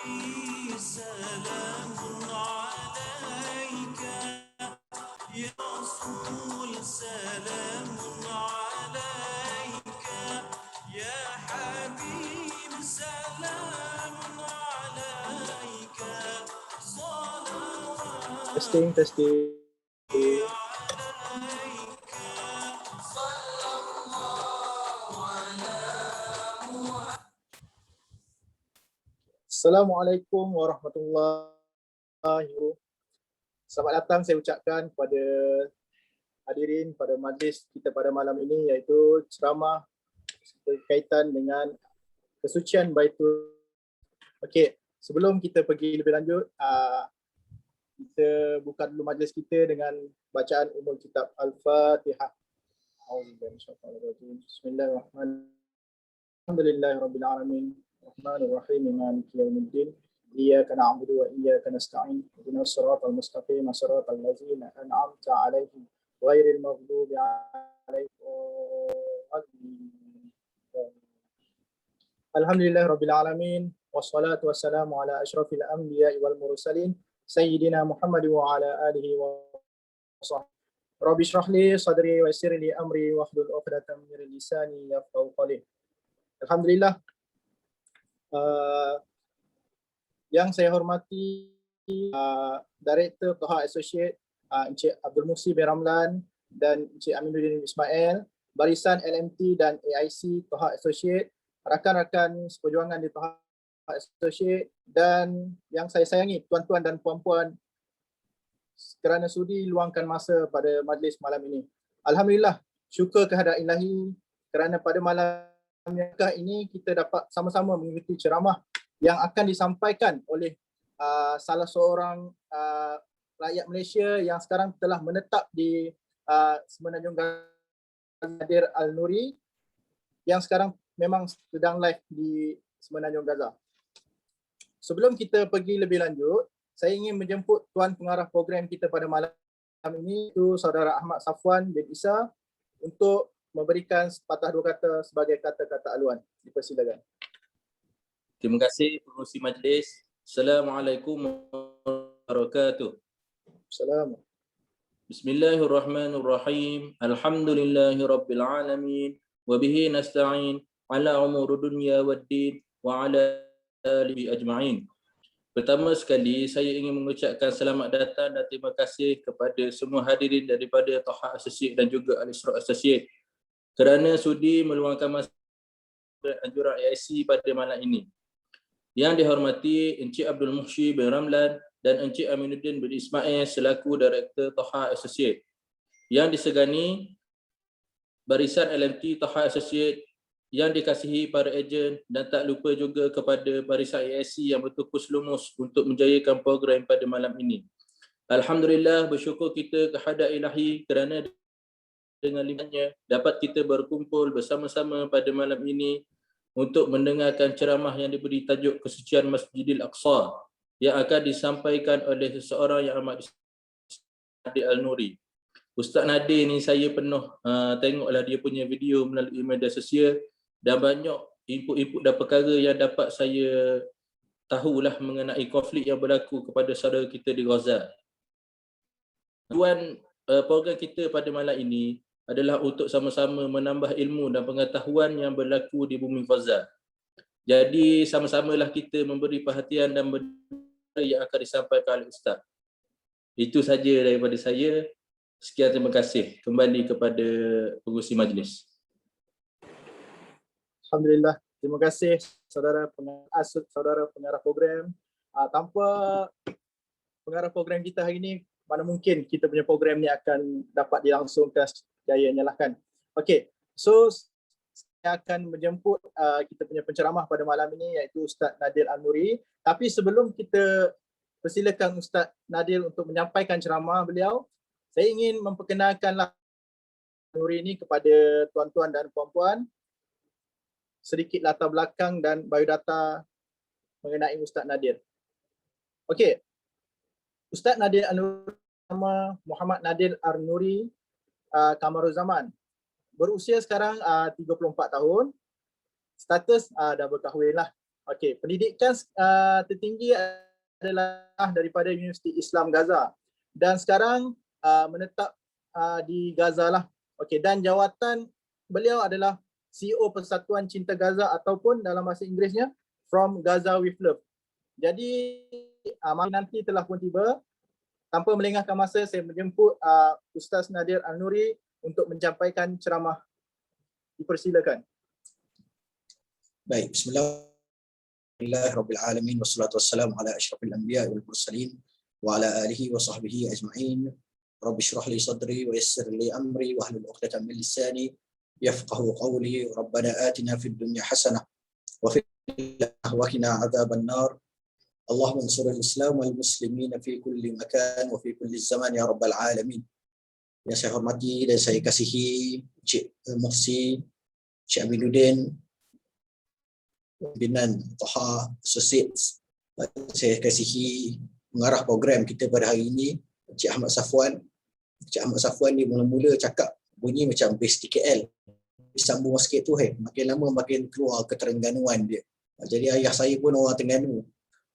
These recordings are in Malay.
سلام عليك يا رسول سلام عليك يا حبيب سلام عليك صلوات Testing, testing. عليك صلى الله على محمد. Assalamualaikum warahmatullahi wabarakatuh. Selamat datang saya ucapkan kepada hadirin pada majlis kita pada malam ini, iaitu ceramah berkaitan dengan kesucian Baitul. Okey, sebelum kita pergi lebih lanjut, kita buka dulu majlis kita dengan bacaan umul kitab Al-Fatihah. Bismillahirrahmanirrahim. Alhamdulillahirabbil alamin. Rahmanirrahim. Maliki yaumiddin. Iyyaka na'budu wa iyyaka nasta'in. Ihdinas siratal mustaqim, siratal ladzina an'amta 'alaihim ghairil maghdubi 'alaihim waladdallin. Alhamdulillahirabbil alamin. Wassalatu wassalamu ala asyrafil anbiya'i wal mursalin sayyidina Muhammad wa ala alihi wa sahbihi. Rabbi shrah li sadri wa yassir li amri wahlul 'uqdatam min lisani yafqahu qawli. Alhamdulillah, yang saya hormati Director Toha Associate Encik Abdul Muhsin bin Ramlan dan Encik Aminuddin Ismail, barisan LMT dan AIC Toha Associate, rakan-rakan seperjuangan di Toha Associate, dan yang saya sayangi tuan-tuan dan puan-puan kerana sudi luangkan masa pada majlis malam ini. Alhamdulillah, syukur kehadrat Ilahi kerana pada malam ini kita dapat sama-sama mengikuti ceramah yang akan disampaikan oleh salah seorang rakyat Malaysia yang sekarang telah menetap di Semenanjung Gaza, Nadir Al-Nuri, yang sekarang memang sedang live di Semenanjung Gaza. Sebelum kita pergi lebih lanjut, saya ingin menjemput tuan pengarah program kita pada malam ini, itu Saudara Ahmad Safwan bin Isa, untuk memberikan sepatah dua kata sebagai kata-kata aluan. Dipersilakan. Terima kasih pengerusi majlis. Assalamualaikum warahmatullahi wabarakatuh. Assalamualaikum. Bismillahirrahmanirrahim. Alhamdulillahirabbil alamin wa bihi nasta'in ala umuri dunya waddin wa ala alihi ajma'in. Pertama sekali saya ingin mengucapkan selamat datang dan terima kasih kepada semua hadirin daripada Toha Associate dan juga Al-Isra' Associate kerana sudi meluangkan masa anjuran AIC pada malam ini. Yang dihormati Encik Abdul Muhsin bin Ramlan dan Encik Aminuddin bin Ismail selaku Director Toha Associate. Yang disegani barisan LMT Toha Associate yang dikasihi para ejen, dan tak lupa juga kepada barisan AIC yang bertukus lumus untuk menjayakan program pada malam ini. Alhamdulillah, bersyukur kita kehadrat Ilahi kerana dengan limpahnya dapat kita berkumpul bersama-sama pada malam ini untuk mendengarkan ceramah yang diberi tajuk Kesucian Masjidil Aqsa yang akan disampaikan oleh seseorang yang amat Nadir Al-Nuri. Ustaz Nadir ni saya penuh tengoklah dia punya video melalui media sosial, dan banyak input-input dan perkara yang dapat saya tahulah mengenai konflik yang berlaku kepada saudara kita di Gaza. Tuan, program kita pada malam ini adalah untuk sama-sama menambah ilmu dan pengetahuan yang berlaku di bumi Gaza. Jadi sama-samalah kita memberi perhatian dan benda yang akan disampaikan oleh Ustaz. Itu saja daripada saya. Sekian, terima kasih. Kembali kepada pengerusi majlis. Alhamdulillah, terima kasih saudara pengarah program. Tanpa pengarah program kita hari ini, mana mungkin kita punya program ni akan dapat dilangsungkan jaya nyalahkan. Okey, so saya akan menjemput kita punya penceramah pada malam ini, iaitu Ustaz Nadir Al-Nuri. Tapi sebelum kita persilakan Ustaz Nadir untuk menyampaikan ceramah beliau, saya ingin memperkenalkanlah Nuri ini kepada tuan-tuan dan puan-puan, sedikit latar belakang dan biodata mengenai Ustaz Nadir. Okey, Ustaz Nadir Al-Nuri, nama Muhammad Nadir Al-Nuri Kamaruzaman. Berusia sekarang 34 tahun. Status dah berkahwin lah. Okey, pendidikan tertinggi adalah daripada Universiti Islam Gaza dan sekarang menetap di Gaza lah. Okey, dan jawatan beliau adalah CEO Persatuan Cinta Gaza ataupun dalam bahasa Inggerisnya From Gaza with Love. Jadi malam nanti telah pun tiba. Tanpa melengahkan masa, saya menjemput Ustaz Nadir Al-Nuri untuk menyampaikan ceramah. Dipersilakan. Baik, bismillahirrahmanirrahim. Wassalatu wassalamu ala asyrafil anbiya wal mursalin wa ala alihi wa sahbihi ajma'in. Rabbi shrah li sadri wa yassir li amri wa hlul 'uqdatam min lisani yafqahu qawli. Rabbana atina fid dunya hasanah wa fil akhirati wa qina adzaban nar. Allahumma ansuril Islam wal muslimin fi kulli makan wa fi kulli zaman ya rabbal alamin. Yang saya hormati dan saya kasihi Cik Muhsi, Cik Aminuddin, pimpinan Taha Associates. Saya kasihi mengarah program kita pada hari ini, Cik Ahmad Safwan. Cik Ahmad Safwan ni mula-mula cakap bunyi macam base TKL. Disambung sikit tu, makin lama makin keluar keterengganuan dia. Jadi ayah saya pun orang Terengganu.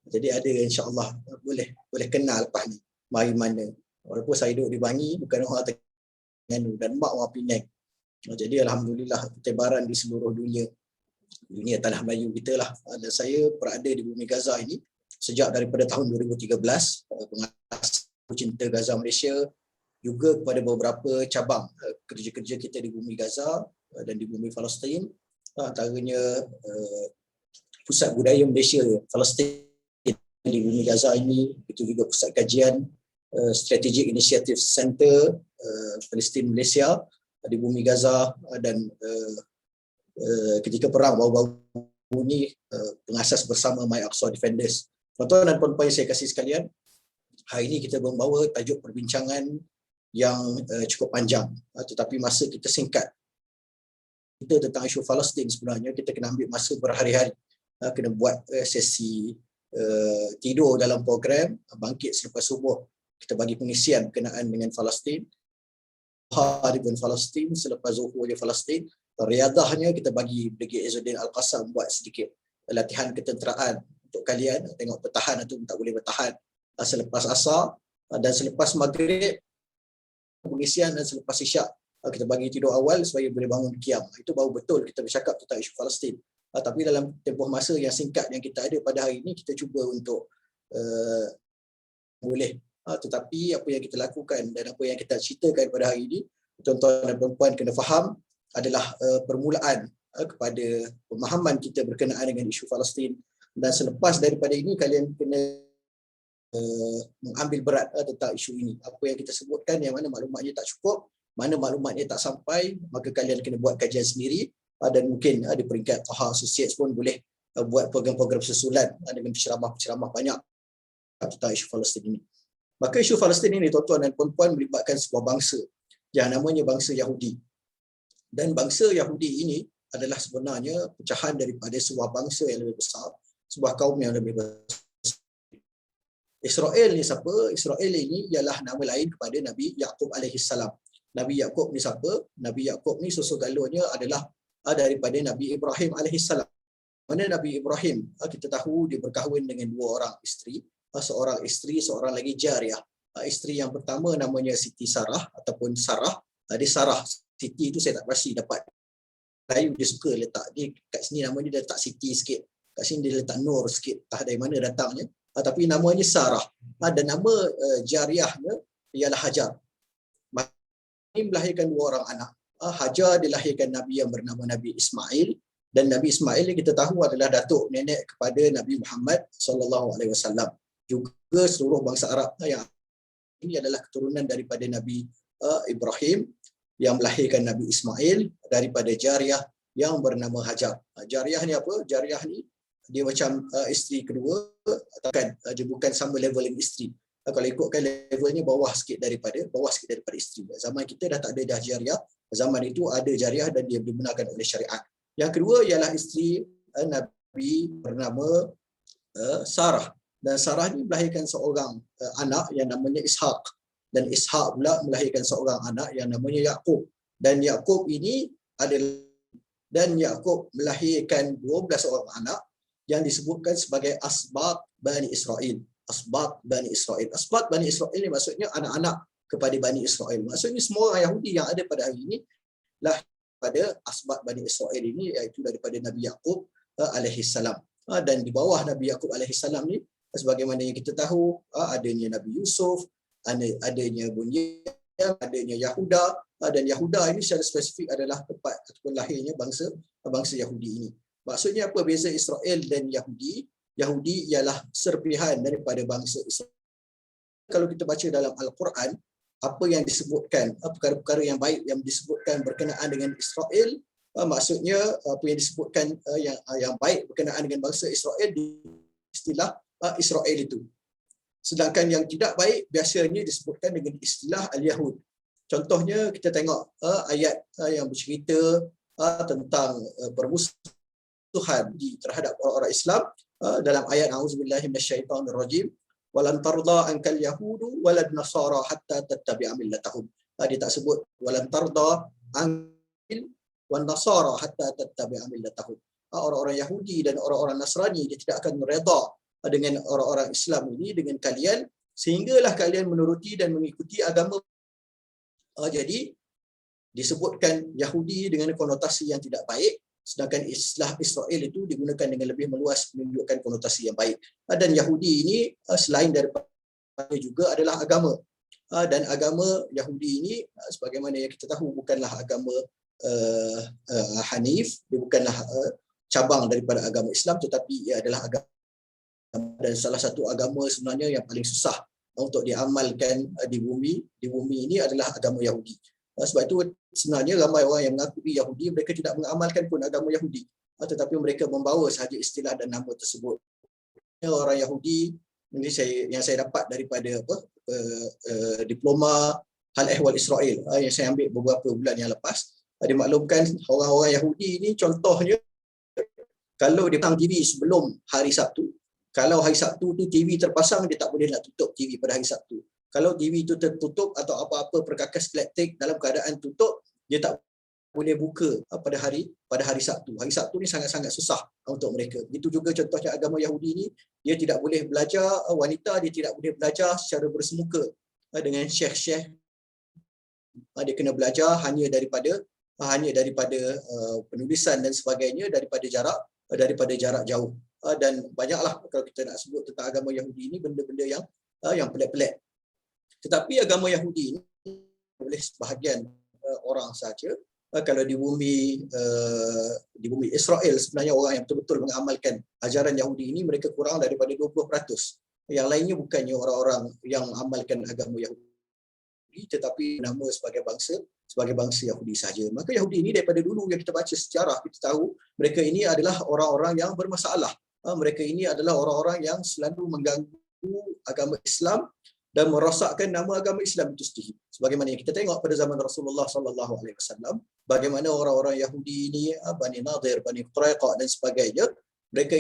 Jadi ada insya-Allah boleh kenal lepas ni mari mana. Walaupun saya duduk di Bangi, bukan orang Terengganu, dan mak orang Penang. Jadi alhamdulillah tebaran di seluruh dunia tanah Melayu kita lah. Dan saya berada di bumi Gaza ini sejak daripada tahun 2013, pengatas Cinta Gaza Malaysia, juga kepada beberapa cabang kerja-kerja kita di bumi Gaza dan di bumi Palestin, antaranya Pusat Budaya Malaysia Palestin di bumi Gaza ini, itu juga Pusat Kajian Strategic Initiative Center Palestin Malaysia di bumi Gaza, dan ketika perang baru-baru ni pengasas bersama My Aqsa Defenders. Tuan-tuan dan puan-puan yang saya kasih sekalian, hari ini kita membawa tajuk perbincangan yang cukup panjang, tetapi masa kita singkat. Kita tentang isu Palestin sebenarnya kita kena ambil masa berhari-hari, kena buat sesi tidur dalam program, bangkit selepas subuh kita bagi pengisian berkenaan dengan Palestin, di pun Palestin, selepas zuhur di Palestin, riadahnya kita bagi Brigade Izzuddin Al-Qassam buat sedikit latihan ketenteraan untuk kalian, tengok bertahan atau tak boleh bertahan selepas asar, dan selepas maghrib pengisian, dan selepas isyak kita bagi tidur awal supaya boleh bangun qiyam. Itu baru betul kita bercakap tentang isu Palestin. Tapi dalam tempoh masa yang singkat yang kita ada pada hari ini, kita cuba untuk boleh. Tetapi apa yang kita lakukan dan apa yang kita ceritakan pada hari ini, tuan-tuan dan puan-puan kena faham, adalah permulaan kepada pemahaman kita berkenaan dengan isu Palestin. Dan selepas daripada ini, kalian kena mengambil berat tentang isu ini. Apa yang kita sebutkan, yang mana maklumatnya tak cukup, mana maklumatnya tak sampai, maka kalian kena buat kajian sendiri. Dan mungkin di peringkat Taha Associates pun boleh buat program-program susulan dengan penceramah-penceramah banyak tentang isu Palestin ini. Maka isu Palestin ini, tuan-tuan dan puan-puan, melibatkan sebuah bangsa yang namanya bangsa Yahudi. Dan bangsa Yahudi ini adalah sebenarnya pecahan daripada sebuah bangsa yang lebih besar, sebuah kaum yang lebih besar. Israel ni siapa? Israel ini ialah nama lain kepada Nabi Yaqub alaihi salam. Nabi Yaqub ni siapa? Nabi Yaqub ni susu-galurnya adalah daripada Nabi Ibrahim alaihi salam. Mana Nabi Ibrahim, kita tahu dia berkahwin dengan dua orang isteri, seorang isteri, seorang lagi jariah. Isteri yang pertama namanya Siti Sarah ataupun Sarah. Dia Sarah, Siti itu saya tak pasti dapat. Melayu dia suka letak, dia kat sini namanya dia letak Siti sikit. Kat sini dia letak Nur sikit, tak dari mana datangnya. Tapi namanya Sarah. Dan nama jariahnya ialah Hajar. Ini melahirkan dua orang anak. Hajar dilahirkan Nabi yang bernama Nabi Ismail, dan Nabi Ismail ni kita tahu adalah datuk nenek kepada Nabi Muhammad SAW. Juga seluruh bangsa Arab yang ini adalah keturunan daripada Nabi Ibrahim yang melahirkan Nabi Ismail daripada jariah yang bernama Hajar. Jariah ni apa? Jariah ni dia macam isteri kedua, dia bukan sama level dengan isteri. Kalau ikutkan levelnya bawah sikit daripada isteri. Zaman kita dah tak ada dah jariah. Zaman itu ada jariah dan dia dibenarkan oleh syariat. Yang kedua ialah isteri Nabi bernama Sarah. Dan Sarah ni melahirkan seorang anak yang namanya Ishaq. Dan Ishaq pula melahirkan seorang anak yang namanya Yaqub. Dan Yaqub ini adalah, dan Yaqub melahirkan 12 orang anak. yang disebutkan sebagai asbat Bani Israel. Asbat Bani Israel. Asbat Bani Israel ni maksudnya anak-anak kepada Bani Israel. Maksudnya semua orang Yahudi yang ada pada hari ini lah pada asbat Bani Israel ini, iaitu daripada Nabi Yaqub alaihissalam. Dan di bawah Nabi Yaqub alaihissalam ni, sebagaimana yang kita tahu, adanya Nabi Yusuf, adanya Bunyamin, adanya Yahuda, dan Yahuda ini secara spesifik adalah tempat ataupun lahirnya bangsa Yahudi ini. Maksudnya apa beza Israel dan Yahudi? Yahudi ialah serpihan daripada bangsa Israel. Kalau kita baca dalam Al-Quran, apa yang disebutkan, perkara-perkara yang baik yang disebutkan berkenaan dengan Israel, maksudnya apa yang disebutkan yang baik berkenaan dengan bangsa Israel di istilah Israel itu. Sedangkan yang tidak baik biasanya disebutkan dengan istilah Al-Yahud. Contohnya kita tengok ayat yang bercerita tentang permusuhan terhadap orang-orang Islam dalam ayat A'udzubillahi minasyaitonirrajim, walan tarda ankal yahudu walad nasara hatta tattabi'a millatahum. Dia tak sebut walan tarda ankal wan nasara hatta tattabi'a millatahum. Orang-orang Yahudi dan orang-orang Nasrani dia tidak akan redha dengan orang-orang Islam ini, dengan kalian, sehinggalah kalian menuruti dan mengikuti agama. Jadi disebutkan Yahudi dengan konotasi yang tidak baik, sedangkan istilah Israel itu digunakan dengan lebih meluas menunjukkan konotasi yang baik. Dan Yahudi ini selain daripada juga adalah agama. Dan agama Yahudi ini sebagaimana yang kita tahu bukanlah agama Hanif, dia bukanlah cabang daripada agama Islam, tetapi ia adalah agama dan salah satu agama sebenarnya yang paling susah untuk diamalkan di bumi ini adalah agama Yahudi. Sebab itu sebenarnya ramai orang yang mengakui Yahudi, mereka tidak mengamalkan pun agama Yahudi, tetapi mereka membawa sahaja istilah dan nama tersebut. Orang Yahudi ini yang saya dapat daripada diploma Hal Ehwal Israel yang saya ambil beberapa bulan yang lepas, dimaklumkan orang-orang Yahudi ini contohnya kalau dia pasang TV sebelum hari Sabtu, kalau hari Sabtu tu TV terpasang, dia tak boleh nak tutup TV pada hari Sabtu. Kalau TV itu tertutup atau apa-apa perkakas elektrik dalam keadaan tutup, dia tak boleh buka pada hari Sabtu. Hari Sabtu ni sangat-sangat susah untuk mereka. Itu juga contohnya agama Yahudi ni, dia tidak boleh belajar, wanita dia tidak boleh belajar secara bersemuka dengan syekh-syekh. Dia kena belajar hanya daripada penulisan dan sebagainya, daripada jarak jauh. Dan banyaklah kalau kita nak sebut tentang agama Yahudi ini benda-benda yang pelik-pelik. Tetapi agama Yahudi ini oleh sebahagian orang saja, kalau di bumi Israel sebenarnya orang yang betul-betul mengamalkan ajaran Yahudi ini mereka kurang daripada 20%. Yang lainnya bukannya orang-orang yang mengamalkan agama Yahudi, tetapi nama sebagai bangsa Yahudi saja. Maka Yahudi ini daripada dulu yang kita baca sejarah, kita tahu mereka ini adalah orang-orang yang bermasalah. Mereka ini adalah orang-orang yang selalu mengganggu agama Islam dan merosakkan nama agama Islam itu sendiri. Sebagaimana yang kita tengok pada zaman Rasulullah SAW, bagaimana orang-orang Yahudi ini, Bani Nadir, Bani Quraiqah dan sebagainya, mereka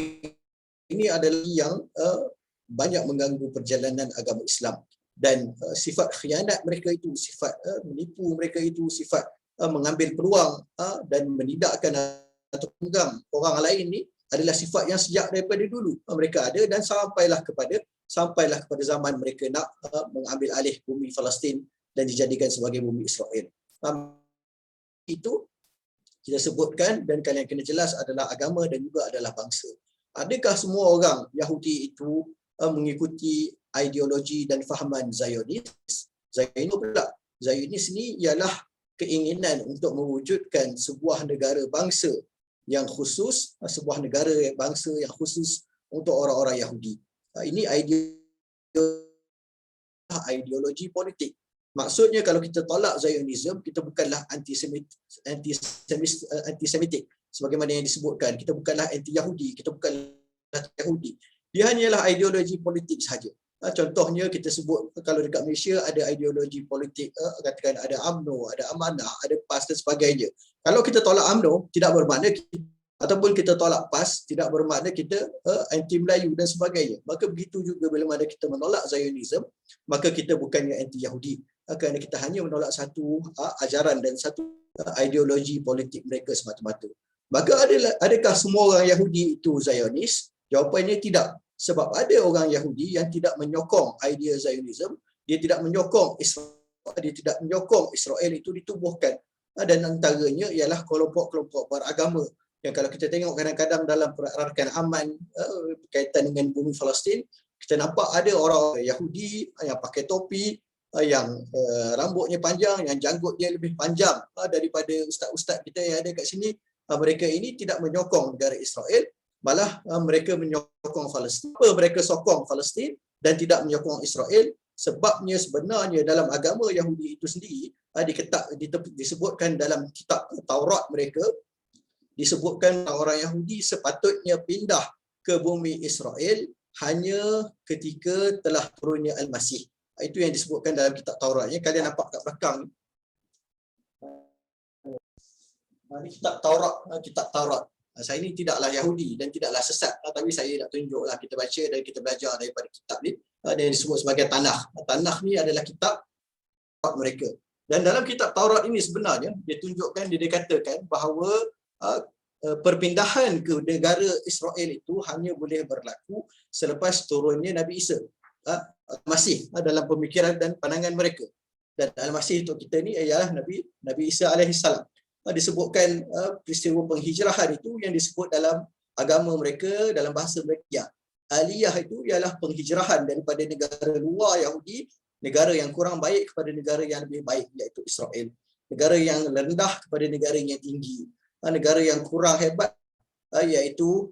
ini adalah yang banyak mengganggu perjalanan agama Islam. Dan sifat khianat mereka itu, sifat menipu mereka itu, sifat mengambil peluang dan menidakkan atau pegang orang lain ni adalah sifat yang sejak daripada dulu mereka ada, dan sampailah kepada zaman mereka nak mengambil alih bumi Palestin dan dijadikan sebagai bumi Israel. Itu kita sebutkan, dan kalian kena jelas adalah agama dan juga adalah bangsa. Adakah semua orang Yahudi itu mengikuti ideologi dan fahaman Zionis? Zionis ni ialah keinginan untuk mewujudkan sebuah negara bangsa yang khusus, sebuah negara bangsa yang khusus untuk orang-orang Yahudi. Ini ideologi politik. Maksudnya kalau kita tolak Zionism, kita bukanlah antisemitik sebagaimana yang disebutkan. Kita bukanlah anti-Yahudi, kita bukanlah Yahudi. Dia hanyalah ideologi politik sahaja. Contohnya kita sebut kalau dekat Malaysia ada ideologi politik, katakan ada UMNO, ada Amanah, ada PAS dan sebagainya. Kalau kita tolak UMNO, tidak bermakna ataupun kita tolak PAS, tidak bermakna kita anti Melayu dan sebagainya. Maka begitu juga bila mana kita menolak Zionism, maka kita bukannya anti Yahudi, kerana kita hanya menolak satu ajaran dan satu ideologi politik mereka semata-mata. Maka adakah semua orang Yahudi itu Zionis? Jawapannya tidak. Sebab ada orang Yahudi yang tidak menyokong idea Zionism, dia tidak menyokong Israel itu ditubuhkan. Dan antaranya ialah kelompok-kelompok beragama yang kalau kita tengok kadang-kadang dalam perarakan aman berkaitan dengan bumi Palestin, kita nampak ada orang Yahudi yang pakai topi, yang rambutnya panjang, yang janggut dia lebih panjang daripada ustaz-ustaz kita yang ada kat sini. Mereka ini tidak menyokong negara Israel, malah mereka menyokong Palestin. Mereka sokong Palestin dan tidak menyokong Israel? Sebabnya sebenarnya dalam agama Yahudi itu sendiri disebutkan dalam kitab Taurat mereka, disebutkan orang Yahudi sepatutnya pindah ke bumi Israel hanya ketika telah turunnya Al-Masih. Itu yang disebutkan dalam kitab Tauratnya. Kalian nampak kat belakang. Ini kitab Taurat. Saya ini tidaklah Yahudi dan tidaklah sesat, tapi saya nak tunjuklah, kita baca dan kita belajar daripada kitab ni yang disebut sebagai Tanakh. Tanakh ni adalah kitab mereka. Dan dalam kitab Taurat ini sebenarnya dia dikatakan bahawa perpindahan ke negara Israel itu hanya boleh berlaku selepas turunnya Nabi Isa. Masih dalam pemikiran dan pandangan mereka. Dan Al-Masih untuk kita ni ialah Nabi Isa alaihissalam. Disebutkan peristiwa penghijrahan itu yang disebut dalam agama mereka, dalam bahasa mereka. Aliyah itu ialah penghijrahan daripada negara luar Yahudi, negara yang kurang baik kepada negara yang lebih baik, iaitu Israel. Negara yang rendah kepada negara yang tinggi. Negara yang kurang hebat, iaitu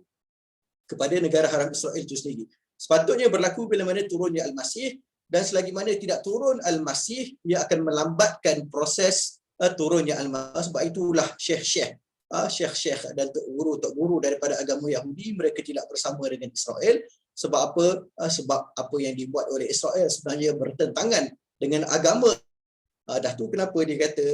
kepada negara haram Israel itu sendiri. Sepatutnya berlaku bila mana turunnya Al-Masih, dan selagi mana tidak turun Al-Masih, ia akan melambatkan proses turunnya Al-Masih. Sebab itulah syekh-syekh dan tok guru daripada agama Yahudi, mereka tidak bersama dengan Israel. Sebab apa? Sebab apa yang dibuat oleh Israel sebenarnya bertentangan dengan agama. Dah tu kenapa dia kata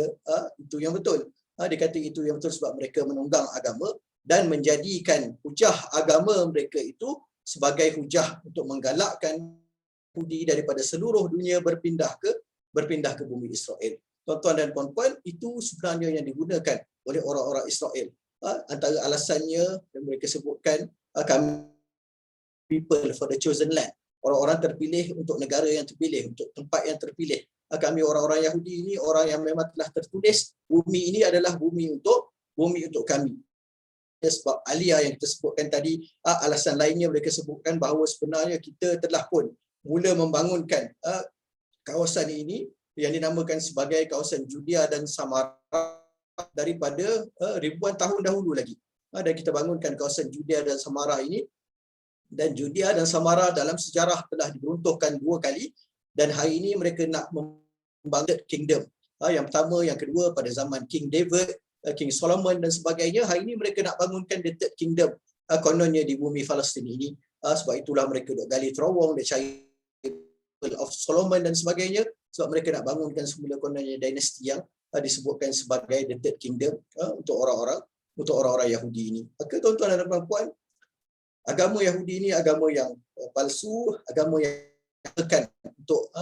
itu yang betul. Dia kata itu yang betul sebab mereka menunggang agama dan menjadikan hujah agama mereka itu sebagai hujah untuk menggalakkan Yahudi daripada seluruh dunia berpindah ke bumi Israel. Tuan-tuan dan puan-puan, itu sebenarnya yang digunakan oleh orang-orang Israel. Antara alasannya yang mereka sebutkan, kami people for the chosen land. Orang-orang terpilih untuk negara yang terpilih, untuk tempat yang terpilih. Kami orang-orang Yahudi ini orang yang memang telah tertulis bumi ini adalah bumi untuk kami. Sebab aliyah yang kita sebutkan tadi, alasan lainnya mereka sebutkan bahawa sebenarnya kita telah pun mula membangunkan kawasan ini yang dinamakan sebagai kawasan Judea dan Samaria daripada ribuan tahun dahulu lagi. Dan kita bangunkan kawasan Judea dan Samaria ini, dan Judea dan Samaria dalam sejarah telah diruntuhkan 2 kali, dan hari ini mereka nak membangun kingdom. Yang pertama, yang kedua pada zaman King David, King Solomon dan sebagainya. Hari ini mereka nak bangunkan the third kingdom, kononnya di bumi Palestin ini. Sebab itulah mereka duk gali terowong, dia cari of Solomon dan sebagainya, sebab mereka nak bangunkan semula kononnya dinasti yang disebutkan sebagai the third kingdom untuk orang-orang Yahudi ini. Maka tuan-tuan dan puan-puan, agama Yahudi ini agama yang palsu, agama yang akan untuk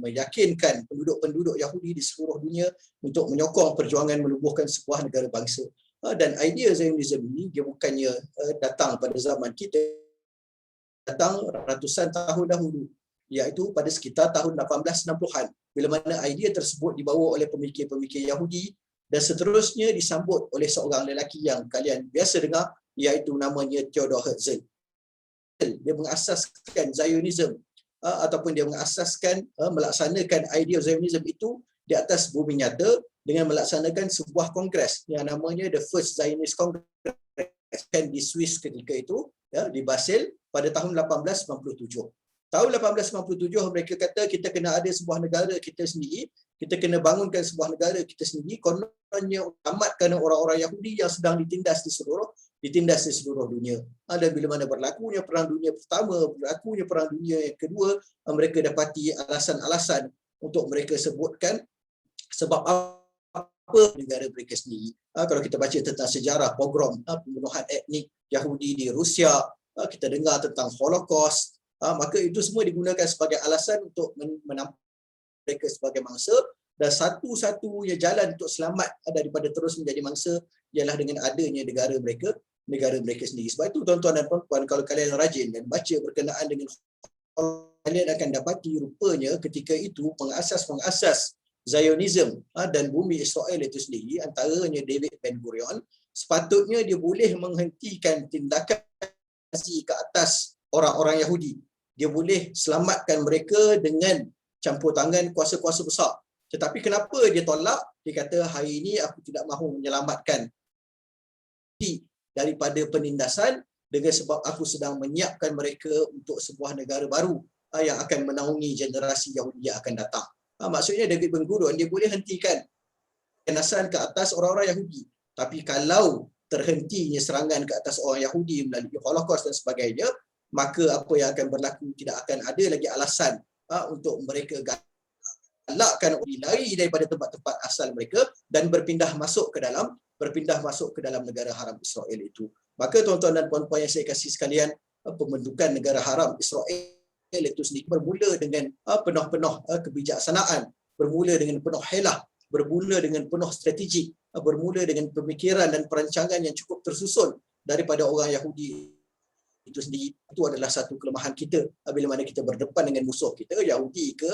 meyakinkan penduduk-penduduk Yahudi di seluruh dunia untuk menyokong perjuangan menubuhkan sebuah negara bangsa. Dan idea Zionism ini dia bukannya datang pada zaman kita, datang ratusan tahun dahulu, iaitu pada sekitar tahun 1860-an, bila mana idea tersebut dibawa oleh pemikir-pemikir Yahudi dan seterusnya disambut oleh seorang lelaki yang kalian biasa dengar, iaitu namanya Theodor Herzl. Dia mengasaskan Zionism ataupun dia mengasaskan melaksanakan idea Zionism itu di atas bumi nyata dengan melaksanakan sebuah kongres yang namanya The First Zionist Congress di Swiss ketika itu, di Basel pada tahun 1897. Tahun 1897 mereka kata kita kena ada sebuah negara kita sendiri, kita kena bangunkan sebuah negara kita sendiri, kononnya tamatkan orang-orang Yahudi yang sedang ditindas di seluruh dunia. Dan bila mana berlakunya Perang Dunia Pertama, berlakunya Perang Dunia yang Kedua, mereka dapati alasan-alasan untuk mereka sebutkan sebab apa negara mereka sendiri. Kalau kita baca tentang sejarah pogrom, pembunuhan etnik Yahudi di Rusia, kita dengar tentang Holocaust, maka itu semua digunakan sebagai alasan untuk menampakkan mereka sebagai mangsa, dan satu-satunya jalan untuk selamat daripada terus menjadi mangsa ialah dengan adanya negara mereka negara mereka sendiri. Sebab itu tuan-tuan dan puan-puan, kalau kalian rajin dan baca berkenaan dengan kalian akan dapati rupanya ketika itu pengasas-pengasas Zionism dan bumi Israel itu sendiri, antaranya David Ben Gurion, sepatutnya dia boleh menghentikan tindakan ke atas orang-orang Yahudi. Dia boleh selamatkan mereka dengan campur tangan kuasa-kuasa besar. Tetapi kenapa dia tolak? Dia kata, hari ini aku tidak mahu menyelamatkan daripada penindasan dengan sebab aku sedang menyiapkan mereka untuk sebuah negara baru yang akan menaungi generasi Yahudi yang akan datang. Maksudnya David Ben Gurion dia boleh hentikan penindasan ke atas orang-orang Yahudi. Tapi kalau terhentinya serangan ke atas orang Yahudi melalui Holocaust dan sebagainya, maka apa yang akan berlaku, tidak akan ada lagi alasan untuk mereka galakkan lari daripada tempat-tempat asal mereka dan berpindah masuk ke dalam negara haram Israel itu. Maka tuan-tuan dan puan-puan yang saya kasih sekalian, pembentukan negara haram Israel itu sendiri bermula dengan penuh-penuh kebijaksanaan, bermula dengan penuh helah, bermula dengan penuh strategik, bermula dengan pemikiran dan perancangan yang cukup tersusun daripada orang Yahudi itu sendiri. Itu adalah satu kelemahan kita bila mana kita berdepan dengan musuh kita, Yahudi ke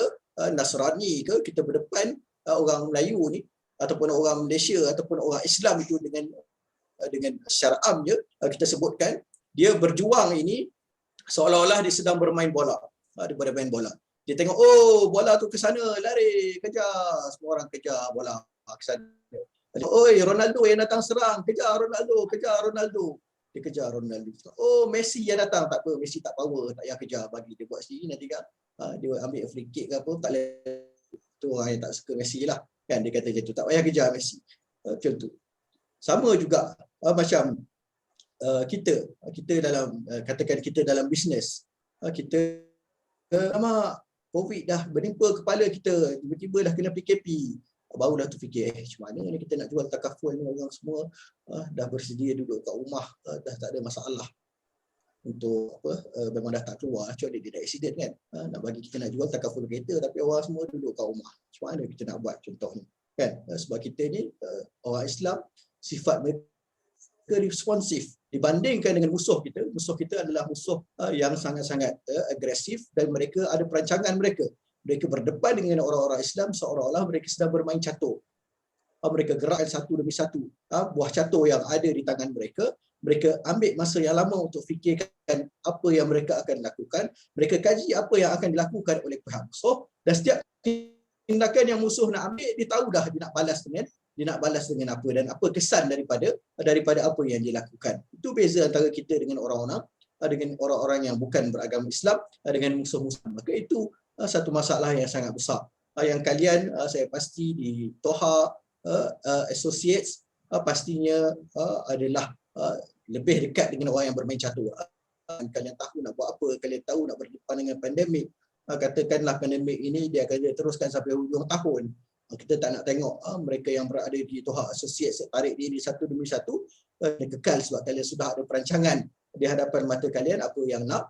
Nasrani ke, kita berdepan orang Melayu ni ataupun orang Malaysia ataupun orang Islam itu dengan secara amnya kita sebutkan dia berjuang ini seolah-olah dia sedang bermain bola. Dia bermain bola. Dia tengok, oh bola tu ke sana, lari, kejar. Semua orang kejar bola ke sana. Oi, Ronaldo yang datang serang, kejar Ronaldo, kejar Ronaldo. Dia kejar Ronaldo. Oh, Messi yang datang, tak apa, Messi tak power, tak payah kejar, bagi dia buat sendiri nanti kan. Dia ambil free kick ke apa, tak boleh. Tu orang yang tak suka Messi lah. Kan dia kata macam tu, tak payah kejar Messi. Macam tu. Sama juga macam kita dalam katakan kita dalam bisnes. Kita lama COVID dah menimpa kepala kita, tiba-tiba dah kena PKP. Barulah tu fikir, macam mana ni kita nak jual takaful ni, orang semua dah bersedia duduk kat rumah, dah tak ada masalah untuk apa, memang dah tak keluar, kecuali dia ada accident kan. Nak bagi kita nak jual takaful kereta tapi orang semua duduk kat rumah. Macam mana kita nak buat contohnya kan? Sebab kita ni orang Islam, sifat mereka responsif dibandingkan dengan musuh kita. Musuh kita adalah musuh yang sangat-sangat agresif dan mereka ada perancangan mereka. Mereka berdepan dengan orang-orang Islam seolah-olah mereka sedang bermain catur. Mereka gerakkan satu demi satu buah catur yang ada di tangan mereka. Mereka ambil masa yang lama untuk fikirkan apa yang mereka akan lakukan. Mereka kaji apa yang akan dilakukan oleh pihak musuh. Dan setiap tindakan yang musuh nak ambil, dia tahu dah dia nak balas dengan apa dan apa kesan daripada apa yang dia lakukan. Itu beza antara kita dengan orang-orang yang bukan beragama Islam dengan musuh-musuh. Maka itu satu masalah yang sangat besar. Yang kalian saya pasti di Toha Associates pastinya adalah lebih dekat dengan orang yang bermain catur. Kalian tahu nak buat apa, kalian tahu nak berdepan dengan pandemik. Katakanlah pandemik ini dia akan teruskan sampai hujung tahun. Kita tak nak tengok mereka yang berada di Toha Associates tarik diri satu demi satu kekal, sebab kalian sudah ada perancangan di hadapan mata kalian apa yang nak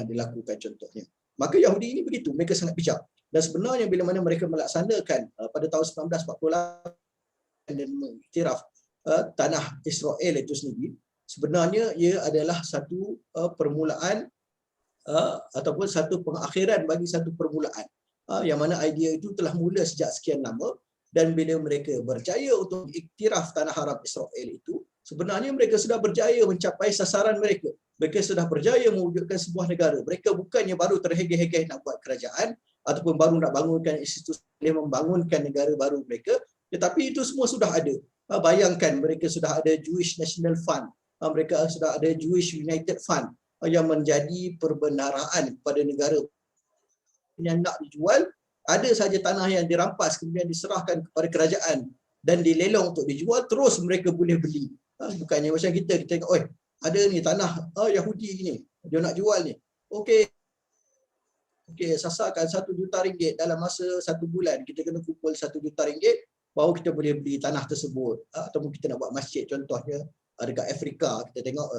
dilakukan contohnya. Maka Yahudi ini begitu, mereka sangat bijak. Dan sebenarnya bila mana mereka melaksanakan pada tahun 1948 dan mengiktiraf tanah Israel itu sendiri, sebenarnya ia adalah satu permulaan ataupun satu pengakhiran bagi satu permulaan. Yang mana idea itu telah mula sejak sekian lama, dan bila mereka berjaya untuk iktiraf tanah haram Israel itu, sebenarnya mereka sudah berjaya mencapai sasaran mereka. Mereka sudah berjaya mewujudkan sebuah negara. Mereka bukannya baru terhegeh-hegeh nak buat kerajaan ataupun baru nak bangunkan institusi, membangunkan negara baru mereka, tetapi itu semua sudah ada. Bayangkan mereka sudah ada Jewish National Fund, mereka sudah ada Jewish United Fund yang menjadi perbendaharaan kepada negara yang nak dijual. Ada saja tanah yang dirampas kemudian diserahkan kepada kerajaan dan dilelong untuk dijual, terus mereka boleh beli. Bukannya macam kita tengok, oi ada ni tanah Yahudi ni, dia nak jual ni. Okey, sasarkan RM1 juta dalam masa 1 bulan. Kita kena kumpul RM1 juta, baru kita boleh beli tanah tersebut. Ataupun kita nak buat masjid contohnya dekat Afrika, kita tengok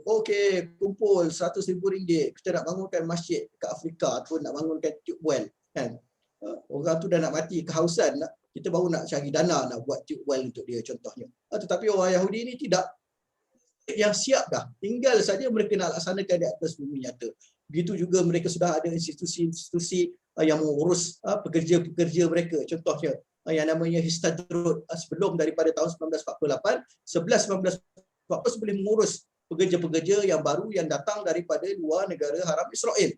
okey, kumpul RM100,000, kita nak bangunkan masjid dekat Afrika ataupun nak bangunkan tube well kan. Orang tu dah nak mati kehausan, kita baru nak cari dana nak buat tube well untuk dia contohnya. Tetapi orang Yahudi ni tidak. yang siap dah. Tinggal saja mereka nak laksanakan di atas bumi nyata. Begitu juga mereka sudah ada institusi-institusi yang mengurus pekerja-pekerja mereka. Contohnya yang namanya Histadrut sebelum daripada tahun 1948, 1940 boleh mengurus pekerja-pekerja yang baru yang datang daripada luar negara haram Israel.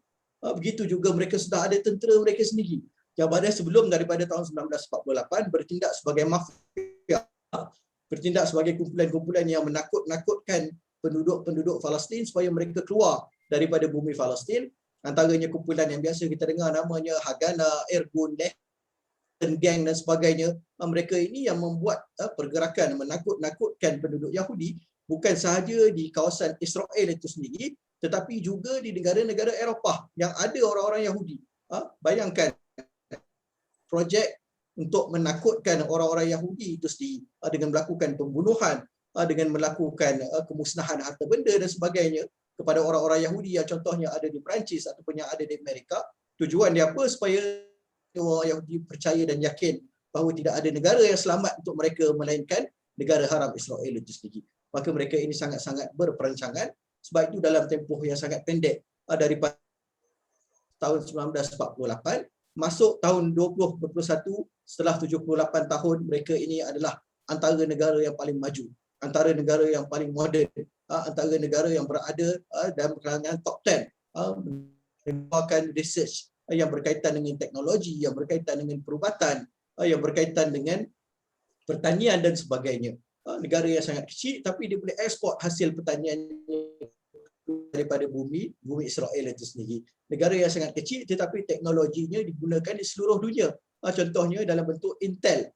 Begitu juga mereka sudah ada tentera mereka sendiri. Yang mana sebelum daripada tahun 1948 bertindak sebagai mafia, bertindak sebagai kumpulan-kumpulan yang menakut-nakutkan penduduk-penduduk Palestin supaya mereka keluar daripada bumi Palestin. Antaranya kumpulan yang biasa kita dengar namanya Haganah, Irgun, Gang dan sebagainya. Mereka ini yang membuat pergerakan menakut-nakutkan penduduk Yahudi bukan sahaja di kawasan Israel itu sendiri, tetapi juga di negara-negara Eropah yang ada orang-orang Yahudi. Bayangkan projek untuk menakutkan orang-orang Yahudi itu sendiri dengan melakukan pembunuhan, dengan melakukan kemusnahan harta benda dan sebagainya kepada orang-orang Yahudi yang contohnya ada di Perancis ataupun yang ada di Amerika. Tujuan dia apa? Supaya orang Yahudi percaya dan yakin bahawa tidak ada negara yang selamat untuk mereka melainkan negara haram Israel itu sendiri. Maka mereka ini sangat-sangat berperancangan. Sebab itu dalam tempoh yang sangat pendek daripada tahun 1948 masuk tahun 2021, setelah 78 tahun, mereka ini adalah antara negara yang paling maju, antara negara yang paling moden, antara negara yang berada dalam kalangan top 10, melakukan research yang berkaitan dengan teknologi, yang berkaitan dengan perubatan, yang berkaitan dengan pertanian dan sebagainya. Negara yang sangat kecil tapi dia boleh ekspor hasil pertanian daripada bumi Israel itu sendiri. Negara yang sangat kecil tetapi teknologinya digunakan di seluruh dunia. Contohnya dalam bentuk Intel,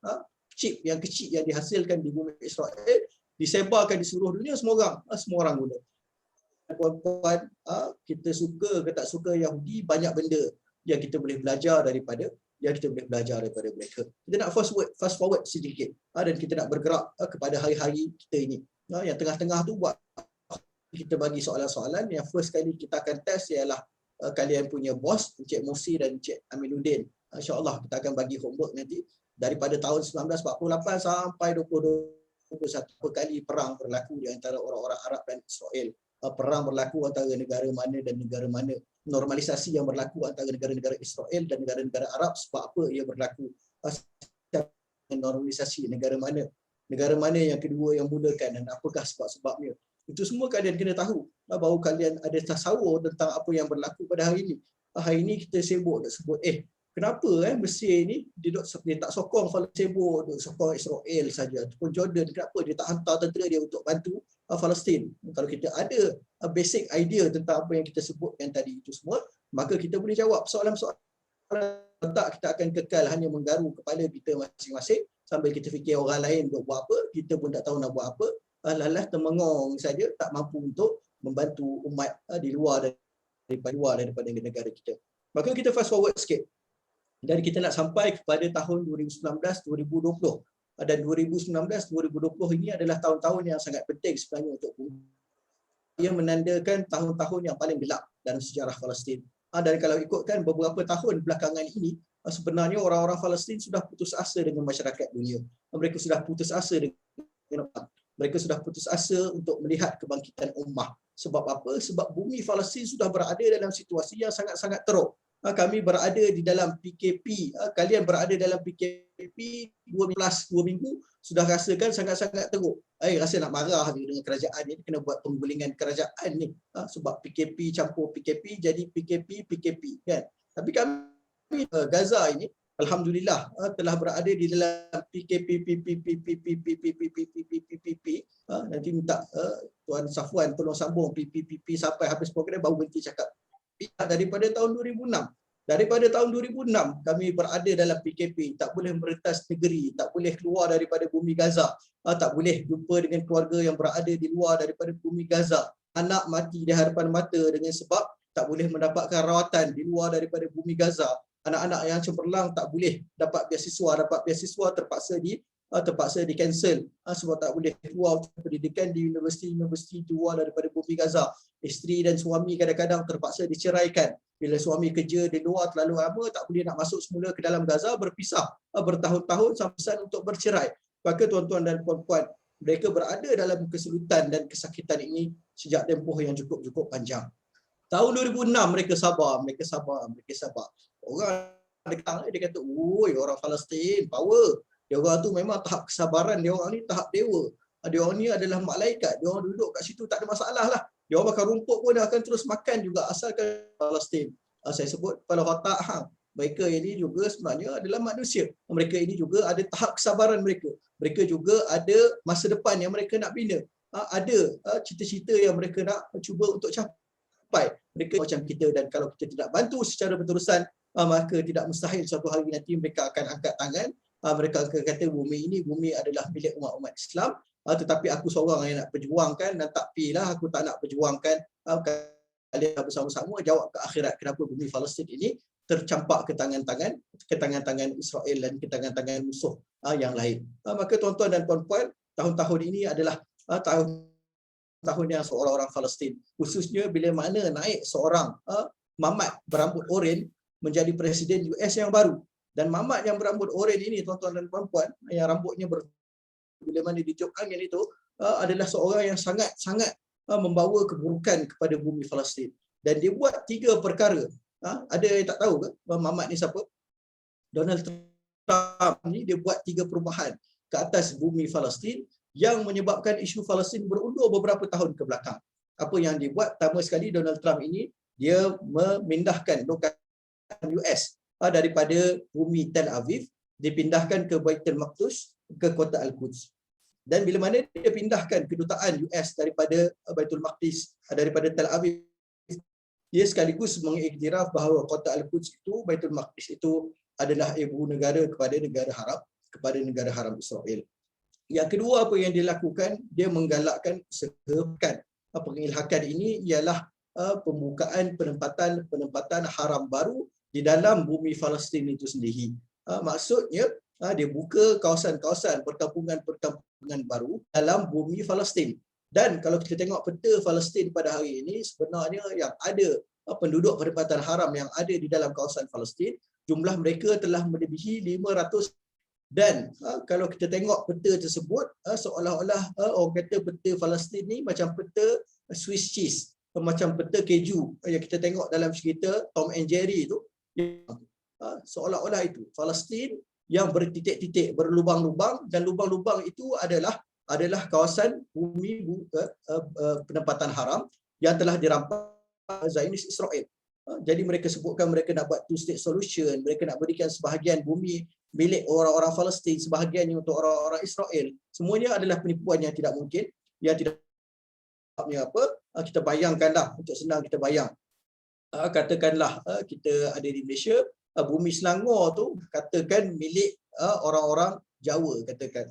chip yang kecil yang dihasilkan di bumi Israel disebarkan di seluruh dunia, semua orang guna. Puan-puan, kita suka ke tak suka Yahudi, banyak benda yang kita boleh belajar daripada mereka. Kita nak fast forward sedikit dan kita nak bergerak kepada hari-hari kita ini. Yang tengah-tengah tu buat kita bagi soalan-soalan. Yang first kali kita akan test ialah kalian punya bos, Encik Musi dan Encik Aminuddin. InsyaAllah kita akan bagi homework nanti daripada tahun 1948 sampai 2021 kali perang berlaku di antara orang-orang Arab dan Israel. Perang berlaku antara negara mana dan negara mana. Normalisasi yang berlaku antara negara-negara Israel dan negara-negara Arab, sebab apa ia berlaku. Normalisasi negara mana yang kedua yang mulakan dan apakah sebab-sebabnya. Itu semua kalian kena tahu, bahawa kalian ada tasawur tentang apa yang berlaku pada hari ini. Hari ini kita sibuk nak sebut, kenapa Mesir ni dia tak sokong Palestin, dia sokong Israel saja, ataupun Jordan, kenapa dia tak hantar tentera dia untuk bantu Palestin. Kalau kita ada basic idea tentang apa yang kita sebutkan tadi itu semua, maka kita boleh jawab soalan-soalan. Tak, kita akan kekal hanya menggaru kepala kita masing-masing sambil kita fikir orang lain buat apa, kita pun tak tahu nak buat apa. Lalas termengong saja, tak mampu untuk membantu umat di luar daripada negara kita. Maka kita fast forward sikit. Dan kita nak sampai kepada tahun 2019-2020. Dan 2019-2020 ini adalah tahun-tahun yang sangat penting sebenarnya untuk bumi. Ia menandakan tahun-tahun yang paling gelap dalam sejarah Palestin. Dan kalau ikutkan beberapa tahun belakangan ini, sebenarnya orang-orang Palestin sudah putus asa dengan masyarakat dunia. Mereka sudah putus asa Mereka sudah putus asa untuk melihat kebangkitan ummah. Sebab apa? Sebab bumi Palestin sudah berada dalam situasi yang sangat-sangat teruk. Kami berada di dalam PKP. Kalian berada dalam PKP 2 minggu sudah rasakan sangat-sangat teruk. Rasa nak marah dengan kerajaan ni, kena buat penggulingan kerajaan ni. Sebab PKP campur PKP jadi PKP kan. Tapi kami Gaza ini alhamdulillah telah berada di dalam PKP. Nanti minta Tuan Safwan tolong sambung PPP sampai habis program baru berhenti cakap. Daripada tahun 2006. Daripada tahun 2006 kami berada dalam PKP, tak boleh merentas negeri, tak boleh keluar daripada bumi Gaza, tak boleh jumpa dengan keluarga yang berada di luar daripada bumi Gaza. Anak mati di hadapan mata dengan sebab tak boleh mendapatkan rawatan di luar daripada bumi Gaza. Anak-anak yang cemerlang tak boleh dapat beasiswa terpaksa di cancel sebab tak boleh keluar pendidikan di universiti di luar daripada bumi Gaza. Isteri dan suami kadang-kadang terpaksa diceraikan. Bila suami kerja di luar terlalu lama, tak boleh nak masuk semula ke dalam Gaza, berpisah bertahun-tahun sampai untuk bercerai. Maka tuan-tuan dan puan-puan, mereka berada dalam kesulitan dan kesakitan ini sejak tempoh yang cukup panjang. Tahun 2006 mereka sabar. Orang dekat dia kata, "Oi, orang Palestin power. Dia orang tu memang tahap kesabaran dia orang ni tahap dewa. Dia orang ni adalah malaikat. Dia orang duduk kat situ tak ada masalah lah. Dia orang makan rumput pun dia akan terus makan juga asalkan Palestin." Saya sebut kepala otak hang. Mereka ini juga sebenarnya adalah manusia. Mereka ini juga ada tahap kesabaran mereka. Mereka juga ada masa depan yang mereka nak bina. Ada cita-cita yang mereka nak cuba untuk capai. Mereka macam kita, dan kalau kita tidak bantu secara berterusan, maka tidak mustahil suatu hari nanti mereka akan angkat tangan. Mereka akan kata bumi adalah milik umat Islam. Tetapi aku seorang yang nak perjuangkan, dan tak pilah aku tak nak perjuangkan. Kalian bersama-sama jawab ke akhirat kenapa bumi Palestin ini tercampak ke tangan-tangan Israel dan ke tangan-tangan musuh yang lain. Maka tuan-tuan dan puan-puan, tahun-tahun ini adalah tahun yang seorang orang Palestin, khususnya bila mana naik seorang mamat berambut oren menjadi presiden US yang baru. Dan mamat yang berambut oren ini, tuan-tuan dan puan-puan, yang rambutnya bila mana ditiup angin itu, adalah seorang yang sangat membawa keburukan kepada bumi Palestin. Dan dia buat 3 perkara. Ada yang tak tahu ke mamat ni siapa? Donald Trump ni dia buat 3 perubahan ke atas bumi Palestin yang menyebabkan isu Palestin berundur beberapa tahun ke belakang. Apa yang dia buat? Pertama sekali, Donald Trump ini dia memindahkan lokasi US daripada bumi Tel Aviv, dipindahkan ke Baitul Maqdis, ke kota Al-Quds. Dan bila mana dia pindahkan kedutaan US daripada Baitul Maqdis, daripada Tel Aviv, dia sekaligus mengiktiraf bahawa kota Al-Quds itu, Baitul Maqdis itu adalah ibu negara kepada negara haram Israel. Yang kedua, apa yang dia lakukan, dia menggalakkan pengilhakan ini ialah pembukaan penempatan haram baru di dalam bumi Palestin itu sendiri. Maksudnya dia buka kawasan-kawasan perkampungan baru dalam bumi Palestin. Dan kalau kita tengok peta Palestin pada hari ini, sebenarnya yang ada penduduk penempatan haram yang ada di dalam kawasan Palestin, jumlah mereka telah melebihi 500. Dan kalau kita tengok peta tersebut, seolah-olah orang kata peta Palestin ni macam peta Swiss cheese, macam peta keju yang kita tengok dalam cerita Tom and Jerry itu. Seolah-olah itu Palestin yang bertitik-titik, berlubang-lubang, dan lubang-lubang itu adalah kawasan bumi penempatan haram yang telah dirampas Zionis Israel. Jadi mereka sebutkan mereka nak buat two-state solution, mereka nak berikan sebahagian bumi milik orang-orang Palestin, sebahagiannya untuk orang-orang Israel. Semuanya adalah penipuan yang tidak mungkin, yang tidak apa. Kita bayangkanlah, untuk senang kita bayang. Katakanlah kita ada di Malaysia, bumi Selangor tu katakan milik orang-orang Jawa, katakan.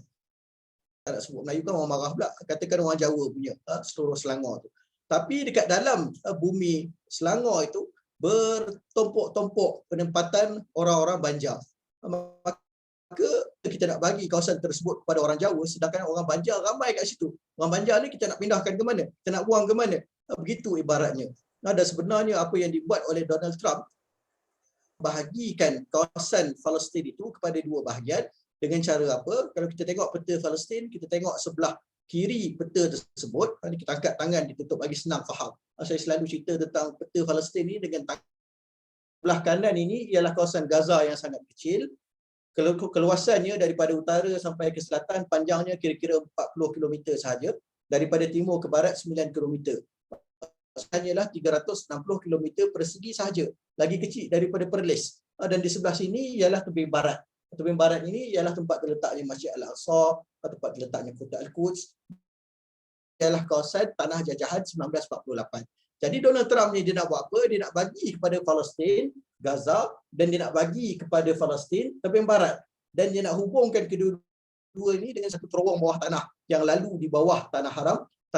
Tak nak sebut Melayu kan orang marah pula. Katakan orang Jawa punya seluruh Selangor tu. Tapi dekat dalam bumi Selangor itu bertumpuk-tumpuk penempatan orang-orang Banjar. Maka kita nak bagi kawasan tersebut kepada orang Jawa, sedangkan orang Banjar ramai kat situ. Orang Banjar ni kita nak pindahkan ke mana? Kita nak buang ke mana? Begitu ibaratnya. Dan sebenarnya apa yang dibuat oleh Donald Trump, bahagikan kawasan Palestin itu kepada 2 bahagian. Dengan cara apa? Kalau kita tengok peta Palestin, kita tengok sebelah kiri peta tersebut, kita angkat tangan ditutup bagi senang faham. Saya selalu cerita tentang peta Palestin ni dengan tangan. Sebelah kanan ini ialah kawasan Gaza yang sangat kecil. Keluasannya daripada utara sampai ke selatan, panjangnya kira-kira 40 km sahaja. Daripada timur ke barat 9 km. Hanyalah 360 km persegi sahaja. Lagi kecil daripada Perlis. Dan di sebelah sini ialah tebing barat. Tebing barat ini ialah tempat terletaknya Masjid Al-Aqsa, tempat terletaknya kota Al-Quds. Ialah kawasan tanah jajahan 1948. Jadi Donald Trump ni dia nak buat apa? Dia nak bagi kepada Palestin, Gaza, dan dia nak bagi kepada Palestin tebing barat. Dan dia nak hubungkan kedua-dua ini dengan satu terowong bawah tanah yang lalu di bawah tanah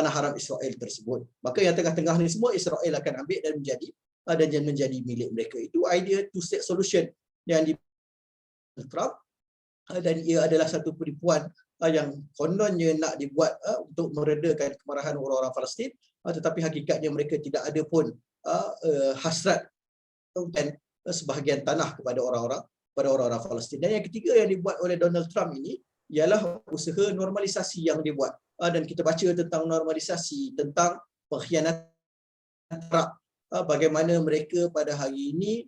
haram Israel tersebut. Maka yang tengah-tengah ni semua Israel akan ambil dan menjadi milik mereka. Itu idea two-state solution yang di Trump, dan ia adalah satu penipuan yang kononnya nak dibuat untuk meredakan kemarahan orang-orang Palestin, tetapi hakikatnya mereka tidak ada pun hasrat dan sebahagian tanah kepada orang-orang Palestin. Dan yang ketiga yang dibuat oleh Donald Trump ini ialah usaha normalisasi yang dibuat. dan kita baca tentang normalisasi, tentang pengkhianatan bagaimana mereka pada hari ini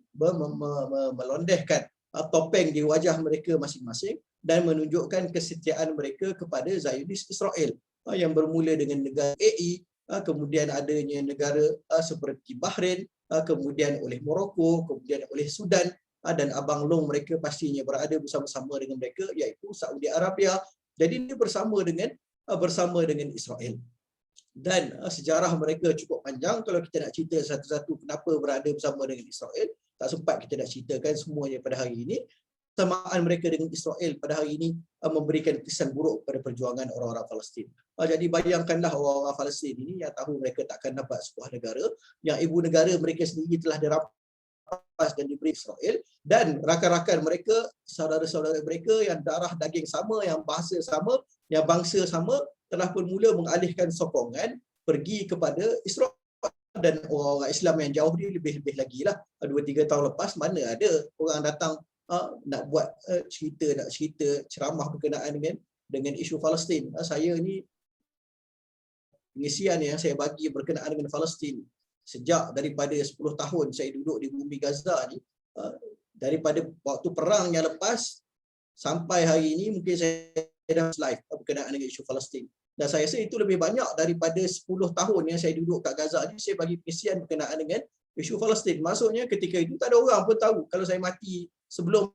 melondehkan topeng di wajah mereka masing-masing dan menunjukkan kesetiaan mereka kepada Zionis Israel yang bermula dengan negara UAE, kemudian adanya negara seperti Bahrain, kemudian oleh Morocco, kemudian oleh Sudan, dan abang long mereka pastinya berada bersama-sama dengan mereka iaitu Saudi Arabia. Jadi ini bersama dengan Israel. Dan sejarah mereka cukup panjang. Kalau kita nak cerita satu-satu kenapa berada bersama dengan Israel, tak sempat kita nak ceritakan semuanya pada hari ini. Persamaan mereka dengan Israel pada hari ini memberikan kesan buruk pada perjuangan orang-orang Palestin. Jadi bayangkanlah orang-orang Palestin ini yang tahu mereka takkan dapat sebuah negara, yang ibu negara mereka sendiri telah dirampas dan diberi Israel, dan rakan-rakan mereka, saudara-saudara mereka yang darah daging sama, yang bahasa sama, yang bangsa sama, telah pun mula mengalihkan sokongan pergi kepada Israel. Dan orang-orang Islam yang jauh ni lebih-lebih lagi lah. 2-3 tahun lepas mana ada orang datang nak buat cerita ceramah berkenaan dengan isu Palestin. Saya ni pengisian yang saya bagi berkenaan dengan Palestin sejak daripada 10 tahun saya duduk di bumi Gaza ni, daripada waktu perang yang lepas sampai hari ini mungkin saya dah live berkenaan dengan isu Palestin. Dan saya rasa itu lebih banyak daripada 10 tahun yang saya duduk kat Gaza ni, saya bagi pengisian berkenaan dengan isu Palestin. Maksudnya ketika itu tak ada orang pun tahu. Kalau saya mati sebelum,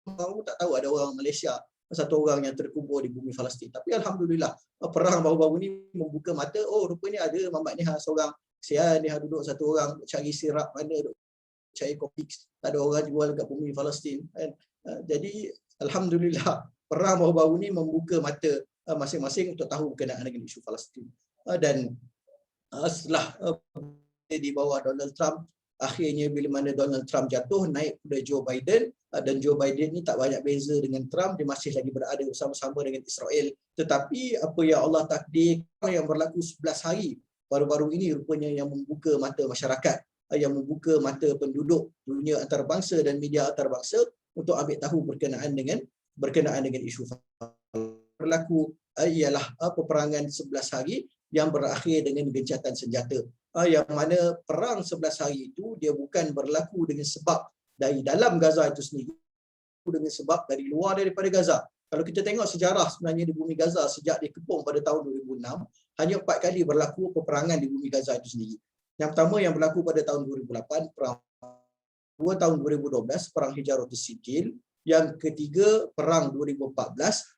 orang pun tak tahu ada orang Malaysia, satu orang yang terkubur di bumi Palestin. Tapi Alhamdulillah, perang baru-baru ni membuka mata, oh rupanya ada Muhammad ni seorang, kesian dia duduk satu orang cari sirap mana, cari kopi, tak ada orang jual dekat bumi Palestin. Jadi Alhamdulillah, perang baru-baru ni membuka mata masing-masing untuk tahu berkenaan dengan isu Palestin. Dan setelah di bawah Donald Trump, akhirnya bila mana Donald Trump jatuh, naik pada Joe Biden, dan Joe Biden ni tak banyak beza dengan Trump, dia masih lagi berada bersama-sama dengan Israel. Tetapi apa yang Allah takdir yang berlaku 11 hari baru-baru ini rupanya yang membuka mata masyarakat, yang membuka mata penduduk dunia antarabangsa dan media antarabangsa untuk ambil tahu berkenaan dengan isu berlaku ialah peperangan 11 hari yang berakhir dengan gencatan senjata. Yang mana perang 11 hari itu dia bukan berlaku dengan sebab dari dalam Gaza itu sendiri, dengan sebab dari luar daripada Gaza. Kalau kita tengok sejarah sebenarnya di bumi Gaza sejak dikepung pada tahun 2006, hanya 4 kali berlaku peperangan di bumi Gaza itu sendiri. Yang pertama yang berlaku pada tahun 2008, perang 2 tahun 2012, perang Hijaratus Sijil. Yang ketiga, perang 2014,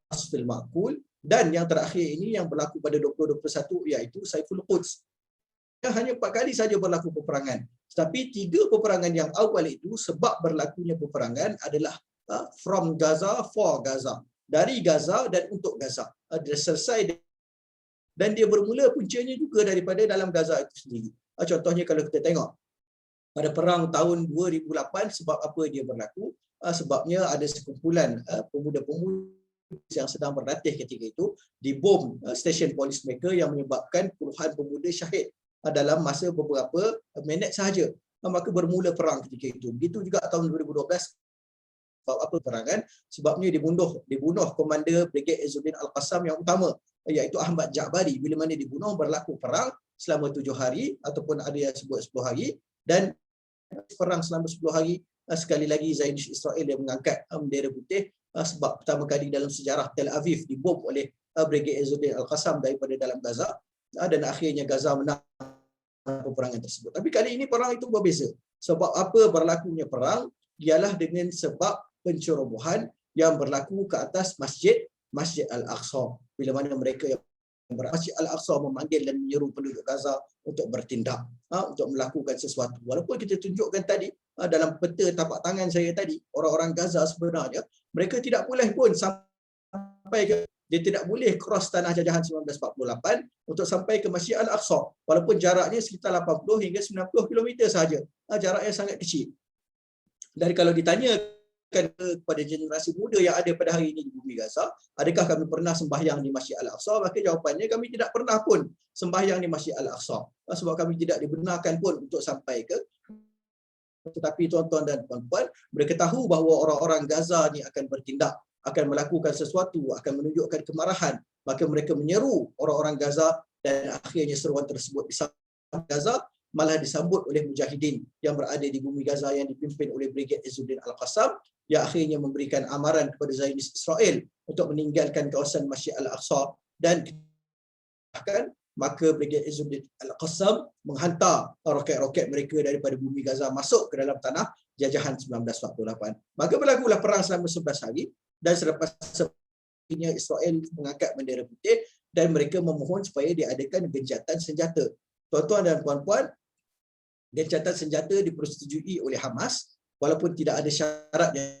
Asfil Ma'kul, dan yang terakhir ini yang berlaku pada 2021 iaitu Saiful Quds. Hanya 4 kali saja berlaku peperangan. Tetapi 3 peperangan yang awal itu sebab berlakunya peperangan adalah from Gaza for Gaza. Dari Gaza dan untuk Gaza. Dia selesai dan dia bermula puncanya juga daripada dalam Gaza itu sendiri. Contohnya kalau kita tengok pada perang tahun 2008, sebab apa dia berlaku? Sebabnya ada sekumpulan pemuda-pemuda yang sedang berlatih ketika itu dibom stesen polis mereka yang menyebabkan puluhan pemuda syahid dalam masa beberapa minit sahaja. Maka bermula perang ketika itu. Begitu juga tahun 2012, sebab apa perangan? Sebabnya dibunuh komander Brigade Izzuddin Al-Qassam yang utama, iaitu Ahmad Ja'bari. Bila mana dibunuh, berlaku perang selama 7 hari ataupun ada yang sebut 10 hari, dan perang selama 10 hari. Sekali lagi Zionis Israel yang mengangkat bendera putih sebab pertama kali dalam sejarah Tel Aviv dibom oleh Brigade Izzuddin Al-Qassam daripada dalam Gaza, dan akhirnya Gaza menang peperangan tersebut. Tapi kali ini perang itu berbeza. Sebab apa berlakunya perang ialah dengan sebab pencerobohan yang berlaku ke atas Masjid Al-Aqsa. Bila mana mereka yang Masjid Al-Aqsa memanggil dan menyeru penduduk Gaza untuk bertindak, untuk melakukan sesuatu. Walaupun kita tunjukkan tadi dalam peta tapak tangan saya tadi, orang-orang Gaza sebenarnya mereka tidak boleh pun sampai ke, dia tidak boleh cross tanah jajahan 1948 untuk sampai ke Masjid Al-Aqsa, walaupun jaraknya sekitar 80 hingga 90 km sahaja. Jaraknya sangat kecil. Dan kalau ditanyakan kepada generasi muda yang ada pada hari ini di bumi Gaza, adakah kami pernah sembahyang di Masjid Al-Aqsa? Maka jawapannya kami tidak pernah pun sembahyang di Masjid Al-Aqsa, sebab kami tidak dibenarkan pun untuk sampai ke. Tetapi tuan-tuan dan puan-puan, mereka tahu bahawa orang-orang Gaza ni akan bertindak akan melakukan sesuatu, akan menunjukkan kemarahan, maka mereka menyeru orang-orang Gaza dan akhirnya seruan tersebut disambut Gaza, malah disambut oleh mujahidin yang berada di bumi Gaza yang dipimpin oleh Brigade Izzuddin Al-Qassam, yang akhirnya memberikan amaran kepada Zionis Israel untuk meninggalkan kawasan Masjid Al-Aqsa, dan bahkan maka Brigade Izzuddin Al-Qassam menghantar roket-roket mereka daripada bumi Gaza masuk ke dalam tanah jajahan 1948. Maka berlakulah perang selama 11 hari, dan selepas ini Israel mengangkat bendera putih dan mereka memohon supaya diadakan gencatan senjata. Tuan-tuan dan puan-puan, gencatan senjata dipersetujui oleh Hamas walaupun tidak ada syarat yang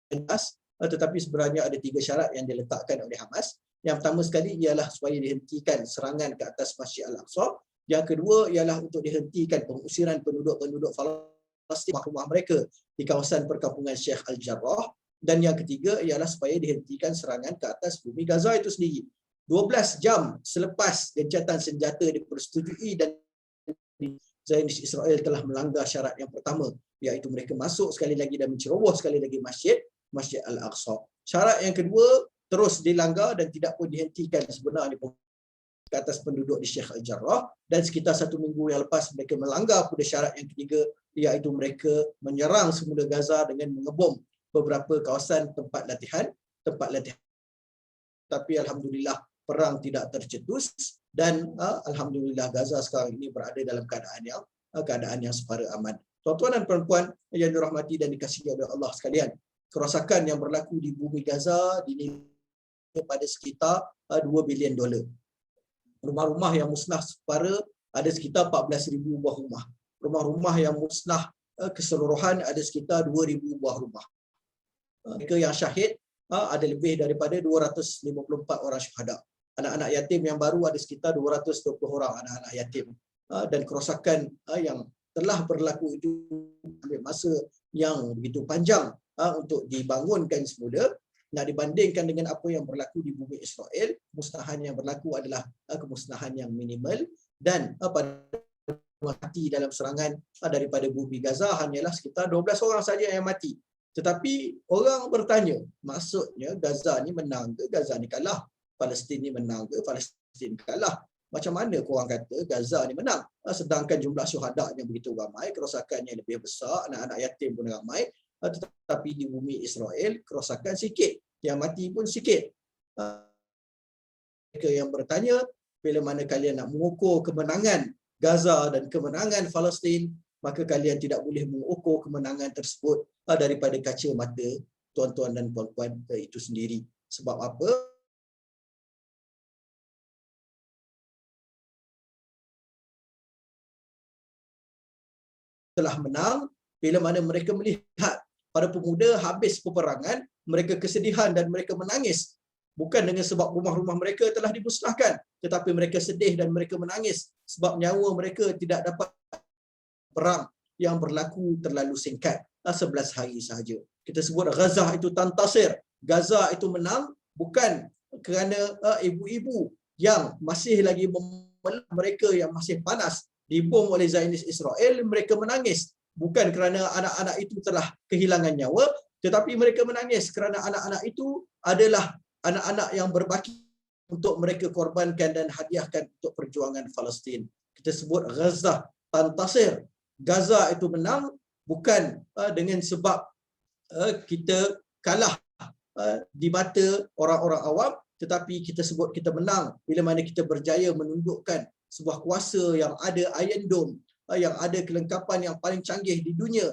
jelas, tetapi sebenarnya ada 3 syarat yang diletakkan oleh Hamas. Yang pertama sekali ialah supaya dihentikan serangan ke atas Masjid Al-Aqsa. Yang kedua ialah untuk dihentikan pengusiran penduduk-penduduk Palestin rumah mereka di kawasan perkampungan Sheikh Al-Jarrah. Dan yang ketiga ialah supaya dihentikan serangan ke atas bumi Gaza itu sendiri. 12 jam selepas gencatan senjata dipersetujui dan Zionis Israel telah melanggar syarat yang pertama, iaitu mereka masuk sekali lagi dan menceroboh sekali lagi Masjid Al-Aqsa. Syarat yang kedua terus dilanggar dan tidak pun dihentikan sebenarnya ke atas penduduk di Sheikh Al-Jarrah, dan sekitar 1 minggu yang lepas mereka melanggar pada syarat yang ketiga, iaitu mereka menyerang semula Gaza dengan mengebom beberapa kawasan tempat latihan. Tapi alhamdulillah perang tidak tercetus, dan alhamdulillah Gaza sekarang ini berada dalam keadaan yang separa aman. Tuan-tuan dan puan-puan yang dirahmati dan dikasihi oleh Allah sekalian, kerosakan yang berlaku di bumi Gaza dinilai pada sekitar $2 bilion. Rumah-rumah yang musnah separa ada sekitar 14,000 buah rumah. Rumah-rumah yang musnah keseluruhan ada sekitar 2,000 buah rumah. Mereka yang syahid ada lebih daripada 254 orang syuhada. Anak-anak yatim yang baru ada sekitar 220 orang anak-anak yatim. Dan kerosakan yang telah berlaku itu ambil masa yang begitu panjang untuk dibangunkan semula. Nak dibandingkan dengan apa yang berlaku di bumi Israel, musnahan yang berlaku adalah kemusnahan yang minimal, dan pada mati dalam serangan daripada bumi Gaza hanyalah sekitar 12 orang saja yang mati. Tetapi orang bertanya, maksudnya Gaza ni menang ke Gaza ni kalah? Palestin ni menang ke Palestin kalah? Macam mana korang kata Gaza ni menang? Sedangkan jumlah syuhadanya begitu ramai, kerosakannya lebih besar, anak-anak yatim pun ramai, tetapi di bumi Israel kerosakan sikit, yang mati pun sikit. Mereka yang bertanya, bila mana kalian nak mengukur kemenangan Gaza dan kemenangan Palestin, maka kalian tidak boleh mengukur kemenangan tersebut daripada kaca mata tuan-tuan dan puan-puan itu sendiri. Sebab apa? Telah menang bila mana mereka melihat para pemuda habis peperangan, mereka kesedihan dan mereka menangis. Bukan dengan sebab rumah-rumah mereka telah dimusnahkan, tetapi mereka sedih dan mereka menangis sebab nyawa mereka tidak dapat. Perang yang berlaku terlalu singkat, 11 hari sahaja. Kita sebut Gaza itu tantasir. Gaza itu menang bukan kerana ibu-ibu yang masih lagi mereka yang masih panas dibom oleh Zionis Israel, mereka menangis. Bukan kerana anak-anak itu telah kehilangan nyawa, tetapi mereka menangis kerana anak-anak itu adalah anak-anak yang berbaki untuk mereka korbankan dan hadiahkan untuk perjuangan Palestin. Kita sebut Gaza tantasir. Gaza itu menang bukan dengan sebab kita kalah di mata orang-orang awam, tetapi kita sebut kita menang bila mana kita berjaya menundukkan sebuah kuasa yang ada Iron Dome, yang ada kelengkapan yang paling canggih di dunia,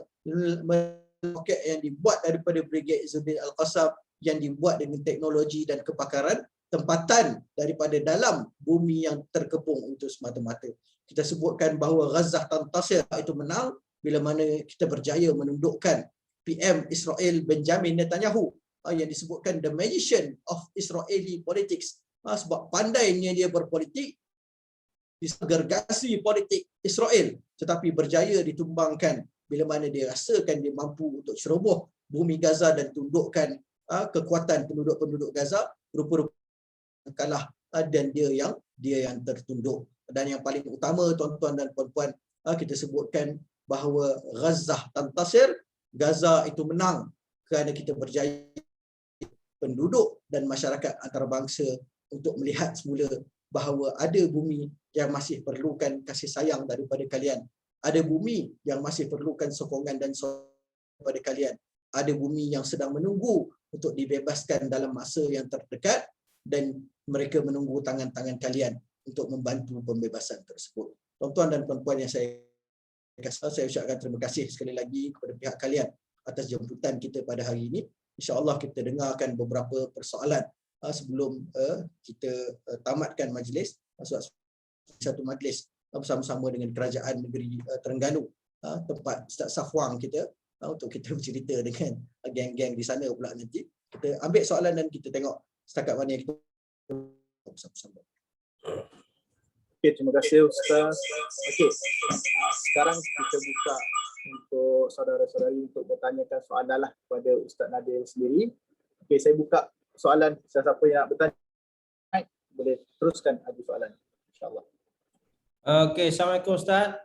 roket yang dibuat daripada Brigade Izzuddin Al-Qassam, yang dibuat dengan teknologi dan kepakaran tempatan daripada dalam bumi yang terkepung itu semata-mata. Kita sebutkan bahawa Gaza tantasir itu menang bila mana kita berjaya menundukkan PM Israel Benjamin Netanyahu, yang disebutkan the magician of Israeli politics, sebab pandainya dia berpolitik di gergasi politik Israel, tetapi berjaya ditumbangkan bila mana dia rasakan dia mampu untuk ceroboh bumi Gaza dan tundukkan kekuatan penduduk-penduduk Gaza, rupa-rupa kalah dan dia yang tertunduk. Dan yang paling utama tuan-tuan dan puan-puan, kita sebutkan bahawa Gaza tantasir, Gaza itu menang kerana kita berjaya penduduk dan masyarakat antarabangsa untuk melihat semula bahawa ada bumi yang masih perlukan kasih sayang daripada kalian. Ada bumi yang masih perlukan sokongan dan daripada kalian. Ada bumi yang sedang menunggu untuk dibebaskan dalam masa yang terdekat dan mereka menunggu tangan-tangan kalian untuk membantu pembebasan tersebut. Tuan-tuan dan puan-puan yang saya ucapkan terima kasih sekali lagi kepada pihak kalian atas jemputan kita pada hari ini. InsyaAllah kita dengarkan beberapa persoalan sebelum kita tamatkan majlis, satu majlis bersama-sama dengan Kerajaan Negeri Terengganu, tempat Ustaz Safwang kita, untuk kita bercerita dengan geng-geng di sana pula nanti. Kita ambil soalan dan kita tengok setakat mana yang kita bersama-sama. Okey, terima kasih Ustaz. Okey, sekarang kita buka untuk saudara-saudari untuk bertanyakan soalan lah kepada Ustaz Nabil sendiri. Okey, saya buka soalan. Siapa yang nak bertanya boleh teruskan adu soalan, insyaAllah. Okey, Assalamualaikum Ustaz.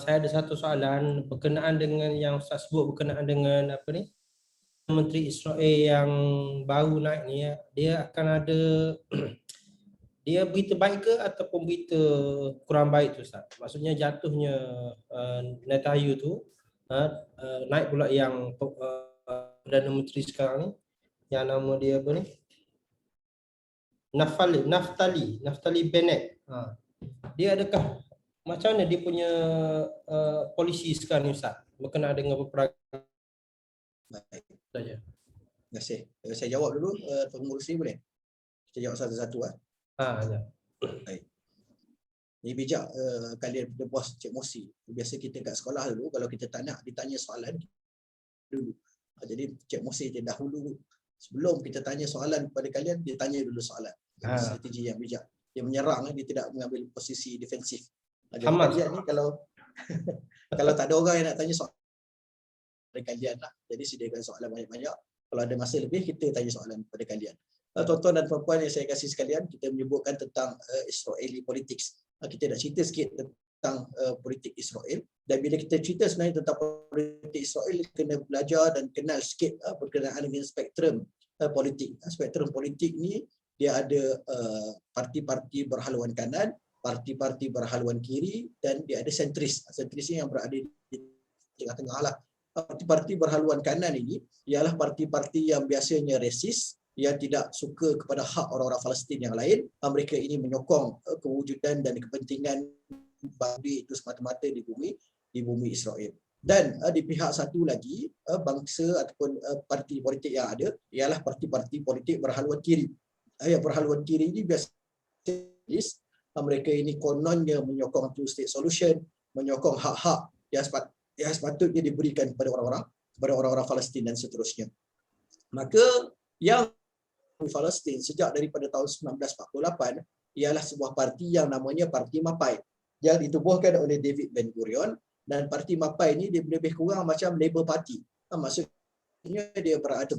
Saya ada satu soalan berkenaan dengan yang Ustaz sebut berkenaan dengan apa ni? Menteri Israel yang baru naik ni, dia akan ada dia berita baik ke ataupun berita kurang baik tu Ustaz? Maksudnya jatuhnya Netanyahu tu, naik pula yang Perdana Menteri sekarang ni, yang nama dia apa ni? Naftali Bennett. Dia adakah macam mana dia punya polisi sekarang ni Ustaz berkenaan dengan peperangan? Baik. Saja. Terima kasih. Saya jawab dulu, pengurus ni boleh? Kita jawab satu-satu. Ya. Baik. Ini bijak kalian punya bos Cik Mosi. Biasa kita kat sekolah dulu, kalau kita tak nak ditanya soalan dulu. Jadi Cik Mosi dia dahulu, sebelum kita tanya soalan kepada kalian, dia tanya dulu soalan. Strategi yang bijak. Dia menyerang, dia tidak mengambil posisi defensif. Jadi kalian ni kalau kalau tak ada orang yang nak tanya soalan kepada kalian lah. Jadi sediakan soalan banyak-banyak. Kalau ada masa lebih, kita tanya soalan kepada kalian. Tuan-tuan dan puan-puan yang saya kasih sekalian, kita menyebutkan tentang Israeli politics. Kita nak cerita sikit tentang politik Israel. Dan bila kita cerita sebenarnya tentang politik Israel, kena belajar dan kenal sikit berkenaan dengan spektrum politik. Spektrum politik ni dia ada parti-parti berhaluan kanan, parti-parti berhaluan kiri, dan dia ada sentris. Sentris ni yang berada di tengah-tengah lah. Parti-parti berhaluan kanan ini ialah parti-parti yang biasanya resis, yang tidak suka kepada hak orang-orang Palestin yang lain. Mereka ini menyokong kewujudan dan kepentingan bangsa itu semata-mata di bumi Israel. Dan di pihak satu lagi, bangsa ataupun parti politik yang ada ialah parti-parti politik berhaluan kiri. Yang berhaluan kiri ini biasanya mereka ini kononnya menyokong two-state solution, menyokong hak-hak yang sepatutnya diberikan kepada orang-orang Palestin dan seterusnya. Maka yang Palestin sejak daripada tahun 1948 ialah sebuah parti yang namanya Parti Mapai yang ditubuhkan oleh David Ben Gurion, dan Parti Mapai ini dia lebih kurang macam Labour Party. Maksudnya dia berada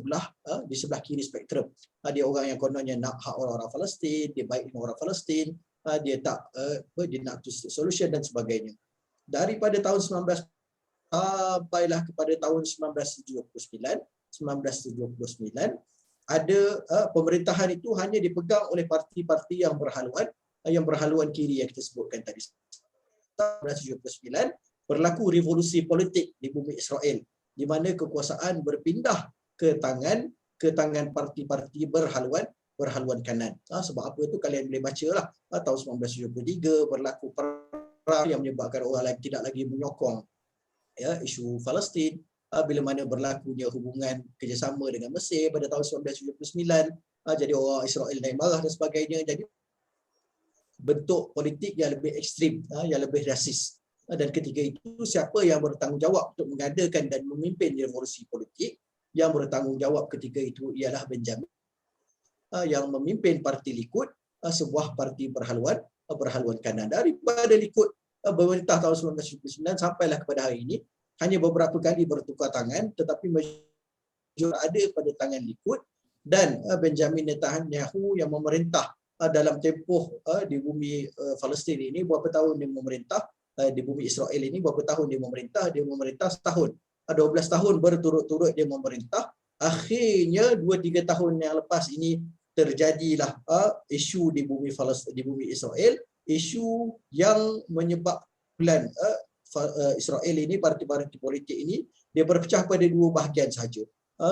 di sebelah kiri spektrum. Dia orang yang kononnya nak hak orang-orang Palestin, dia baik dengan orang Palestin, dia tak dia nak two-state solution dan sebagainya. Daripada tahun 19 sampailah kepada tahun 1979 ada pemerintahan itu hanya dipegang oleh parti-parti yang berhaluan kiri yang kita sebutkan tadi. 1979 berlaku revolusi politik di bumi Israel, di mana kekuasaan berpindah ke tangan parti-parti berhaluan kanan. Sebab apa itu kalian boleh bacalah. Tahun 1973 berlaku perang yang menyebabkan orang lain tidak lagi menyokong isu Palestin. Bila mana berlakunya hubungan kerjasama dengan Mesir pada tahun 1979, jadi orang Israel naik marah dan sebagainya. Jadi bentuk politik yang lebih ekstrim, yang lebih rasis. Dan ketika itu siapa yang bertanggungjawab untuk mengadakan dan memimpin revolusi politik? Yang bertanggungjawab ketika itu ialah Benjamin, yang memimpin parti Likud, sebuah parti berhaluan kanan. Daripada Likud pemerintah tahun 1979 sampailah kepada hari ini, hanya beberapa kali bertukar tangan, tetapi majoriti ada pada tangan Likud, dan Benjamin Netanyahu yang memerintah dalam tempoh di bumi Palestin ini berapa tahun dia memerintah, di bumi Israel ini berapa tahun dia memerintah setahun. 12 tahun berturut-turut dia memerintah, akhirnya 2-3 tahun yang lepas ini terjadilah isu di bumi di bumi Israel, isu yang menyebabkan Israel ini, parti-parti politik ini dia berpecah pada dua bahagian sahaja.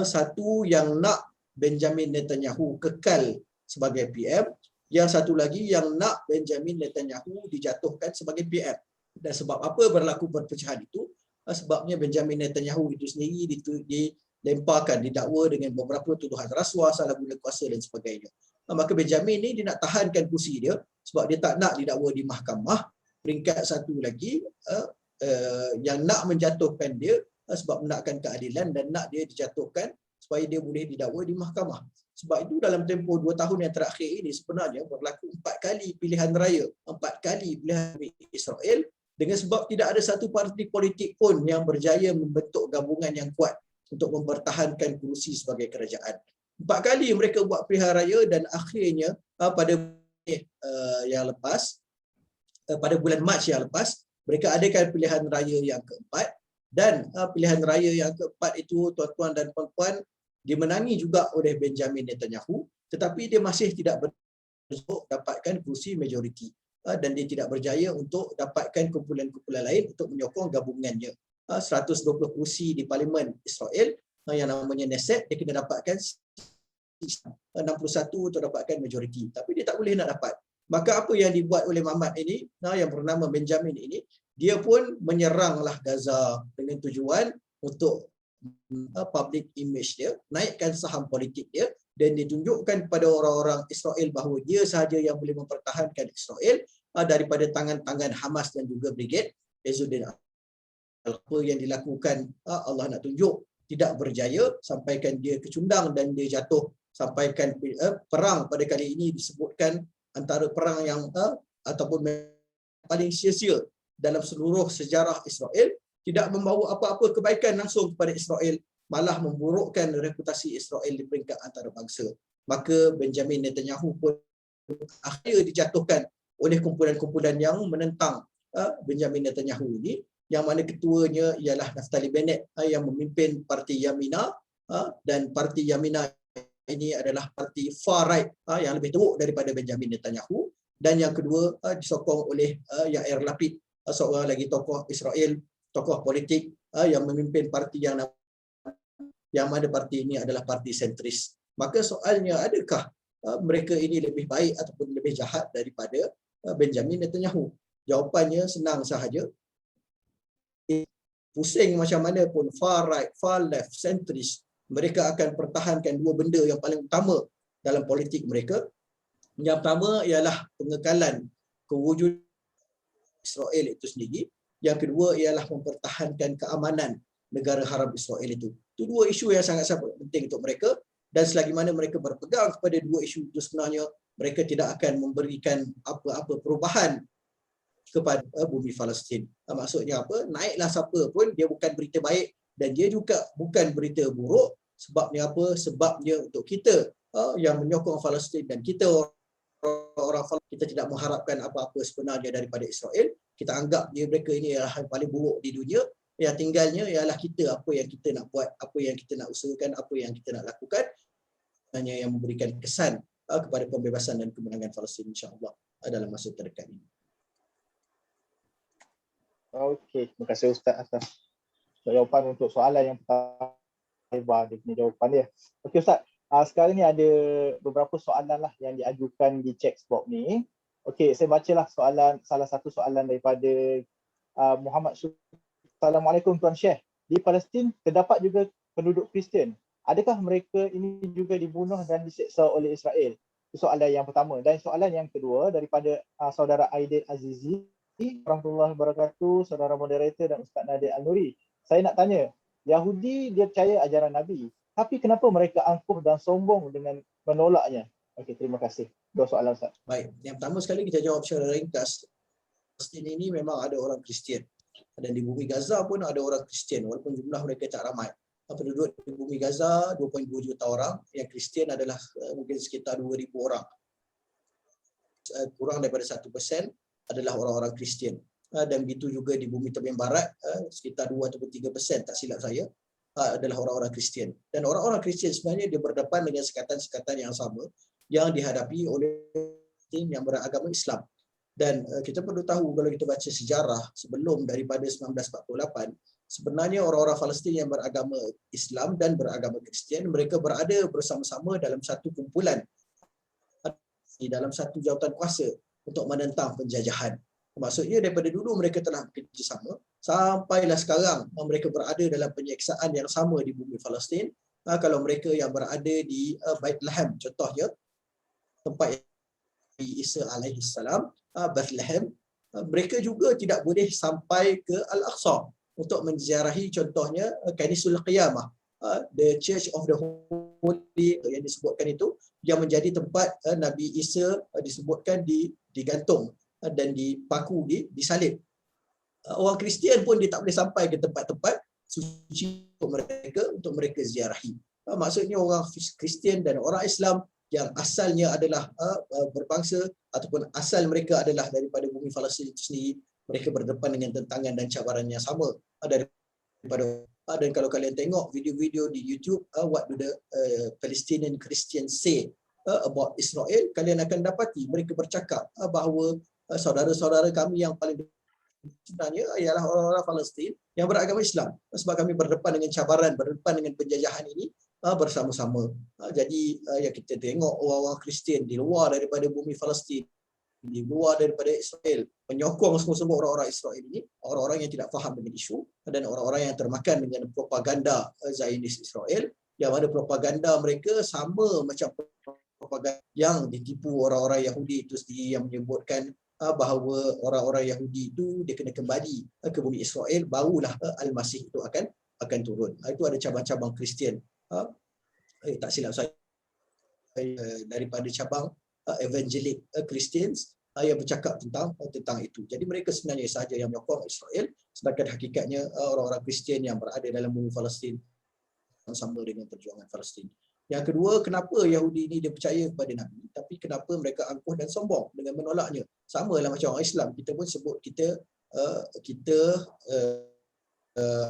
Satu yang nak Benjamin Netanyahu kekal sebagai PM, yang satu lagi yang nak Benjamin Netanyahu dijatuhkan sebagai PM. Dan sebab apa berlaku perpecahan itu? Sebabnya Benjamin Netanyahu itu sendiri dilemparkan, didakwa dengan beberapa tuduhan rasuah, salah guna kuasa dan sebagainya. Maka Benjamin ni dia nak tahankan kursi dia sebab dia tak nak didakwa di mahkamah. Peringkat satu lagi yang nak menjatuhkan dia sebab menakkan keadilan dan nak dia dijatuhkan supaya dia boleh didakwa di mahkamah. Sebab itu dalam tempoh 2 tahun yang terakhir ini sebenarnya berlaku 4 kali pilihan raya, 4 kali pilihan Israel, dengan sebab tidak ada satu parti politik pun yang berjaya membentuk gabungan yang kuat untuk mempertahankan kursi sebagai kerajaan. 4 kali mereka buat pilihan raya dan akhirnya pada yang lepas, pada bulan Mac yang lepas, mereka adakan pilihan raya yang keempat, dan pilihan raya yang keempat itu, tuan-tuan dan puan-puan, dimenangi juga oleh Benjamin Netanyahu, tetapi dia masih tidak berjaya dapatkan kursi majoriti, dan dia tidak berjaya untuk dapatkan kumpulan-kumpulan lain untuk menyokong gabungannya. 120 kursi di Parlimen Israel yang namanya Knesset, dia kena dapatkan 61 untuk dapatkan majoriti, tapi dia tak boleh nak dapat. Maka apa yang dibuat oleh Mamat ini, yang bernama Benjamin ini, dia pun menyeranglah Gaza dengan tujuan untuk public image dia, naikkan saham politik dia, dan ditunjukkan kepada orang-orang Israel bahawa dia sahaja yang boleh mempertahankan Israel daripada tangan-tangan Hamas dan juga Brigade Izzuddin. Apa yang dilakukan Allah nak tunjuk tidak berjaya, sampaikan dia kecundang dan dia jatuh, sampaikan perang pada kali ini disebutkan antara perang yang ataupun paling sia-sia dalam seluruh sejarah Israel, tidak membawa apa-apa kebaikan langsung kepada Israel, malah memburukkan reputasi Israel di peringkat antarabangsa. Maka Benjamin Netanyahu pun akhirnya dijatuhkan oleh kumpulan-kumpulan yang menentang Benjamin Netanyahu ini, yang mana ketuanya ialah Naftali Bennett yang memimpin parti Yamina, dan parti Yamina ini adalah parti far right yang lebih teruk daripada Benjamin Netanyahu, dan yang kedua disokong oleh Yair Lapid, seorang lagi tokoh Israel, tokoh politik yang memimpin parti yang mana parti ini adalah parti sentris. Maka soalnya, adakah mereka ini lebih baik ataupun lebih jahat daripada Benjamin Netanyahu? Jawapannya senang sahaja. Pusing macam mana pun, far right, far left, sentris, mereka akan pertahankan dua benda yang paling utama dalam politik mereka. Yang pertama ialah pengekalan kewujudan Israel itu sendiri. Yang kedua ialah mempertahankan keamanan negara haram Israel itu. Itu dua isu yang sangat-sangat penting untuk mereka, dan selagi mana mereka berpegang kepada dua isu itu, sebenarnya mereka tidak akan memberikan apa-apa perubahan kepada bumi Palestin. Maksudnya apa? Naiklah siapa pun, dia bukan berita baik dan dia juga bukan berita buruk. Sebabnya apa? Sebabnya untuk kita yang menyokong Palestin dan kita orang Palestin, kita tidak mengharapkan apa-apa sebenarnya daripada Israel. Kita anggap mereka ini adalah yang paling buruk di dunia. Yang tinggalnya ialah kita, apa yang kita nak buat, apa yang kita nak usahakan, apa yang kita nak lakukan, hanya yang memberikan kesan kepada pembebasan dan kemenangan Palestin, insya-Allah, dalam masa terdekat ini. Okey, terima kasih Ustaz atas jawapan untuk soalan yang pertama. Hebat dia punya jawapan dia. Okey Ustaz, sekarang ni ada beberapa soalan lah yang diajukan di chat box ni. Okey, saya bacalah salah satu soalan daripada Muhammad Syuk. Assalamualaikum Tuan Syekh. Di Palestin terdapat juga penduduk Kristian. Adakah mereka ini juga dibunuh dan diseksa oleh Israel? Itu soalan yang pertama. Dan soalan yang kedua daripada saudara Aidil Azizi. Warahmatullahi wabarakatuh, saudara moderator dan Ustaz Nadir Al-Nuri. Saya nak tanya, Yahudi dia percaya ajaran Nabi, tapi kenapa mereka angkuh dan sombong dengan menolaknya? Okey, terima kasih. Dua soalan Ustaz. Baik, yang pertama sekali kita jawab secara ringkas. Palestin ini memang ada orang Kristian. Dan di bumi Gaza pun ada orang Kristian, walaupun jumlah mereka tak ramai. Penduduk di bumi Gaza 2.2 juta orang, yang Kristian adalah mungkin sekitar 2,000 orang. Kurang daripada 1% adalah orang-orang Kristian. Dan begitu juga di bumi Tebing Barat, sekitar 2 atau 3%, tak silap saya. adalah orang-orang Kristian. Dan orang-orang Kristian sebenarnya dia berdepan dengan sekatan-sekatan yang sama yang dihadapi oleh yang beragama Islam. Dan kita perlu tahu kalau kita baca sejarah sebelum daripada 1948, sebenarnya orang-orang Palestin yang beragama Islam dan beragama Kristian, mereka berada bersama-sama dalam satu kumpulan, di dalam satu jawatan kuasa untuk menentang penjajahan. Maksudnya daripada dulu mereka telah bekerjasama sampailah sekarang mereka berada dalam penyeksaan yang sama di bumi Palestin. Kalau mereka yang berada di Bethlehem contohnya, tempat Nabi Isa alaihi salam, Bethlehem, mereka juga tidak boleh sampai ke Al-Aqsa untuk menziarahi contohnya Kanisul Qiyamah, the Church of the Holy yang disebutkan itu, yang menjadi tempat Nabi Isa disebutkan digantung dan dipaku, disalib. Orang Kristian pun dia tak boleh sampai ke tempat-tempat suci untuk mereka ziarahi. Maksudnya orang Kristian dan orang Islam yang asalnya adalah berbangsa ataupun asal mereka adalah daripada bumi Palestin itu sendiri, mereka berdepan dengan tentangan dan cabaran yang sama daripada. Dan kalau kalian tengok video-video di YouTube, what do the Palestinian Christians say about Israel, kalian akan dapati mereka bercakap bahawa saudara-saudara kami yang paling sebenarnya ialah orang-orang Palestin yang beragama Islam, sebab kami berdepan dengan cabaran, berdepan dengan penjajahan ini bersama-sama. Jadi yang kita tengok orang-orang Kristian di luar daripada bumi Palestin, di luar daripada Israel, menyokong semua-semua orang-orang Israel ini, orang-orang yang tidak faham dengan isu dan orang-orang yang termakan dengan propaganda Zionis Israel, yang mana propaganda mereka sama macam propaganda yang ditipu orang-orang Yahudi itu sendiri, yang menyebutkan bahawa orang-orang Yahudi itu dia kena kembali ke bumi Israel, barulah Al-Masih itu akan turun. Itu ada cabang-cabang Kristian, tak silap saya, daripada cabang Evangelic Christians yang bercakap tentang itu. Jadi mereka sebenarnya sahaja yang menyokong Israel, sedangkan hakikatnya orang-orang Kristian yang berada dalam bumi Palestin sama dengan perjuangan Palestin. Yang kedua, kenapa Yahudi ini dia percaya kepada Nabi, tapi kenapa mereka angkuh dan sombong dengan menolaknya? Sama lah macam orang Islam, kita pun sebut kita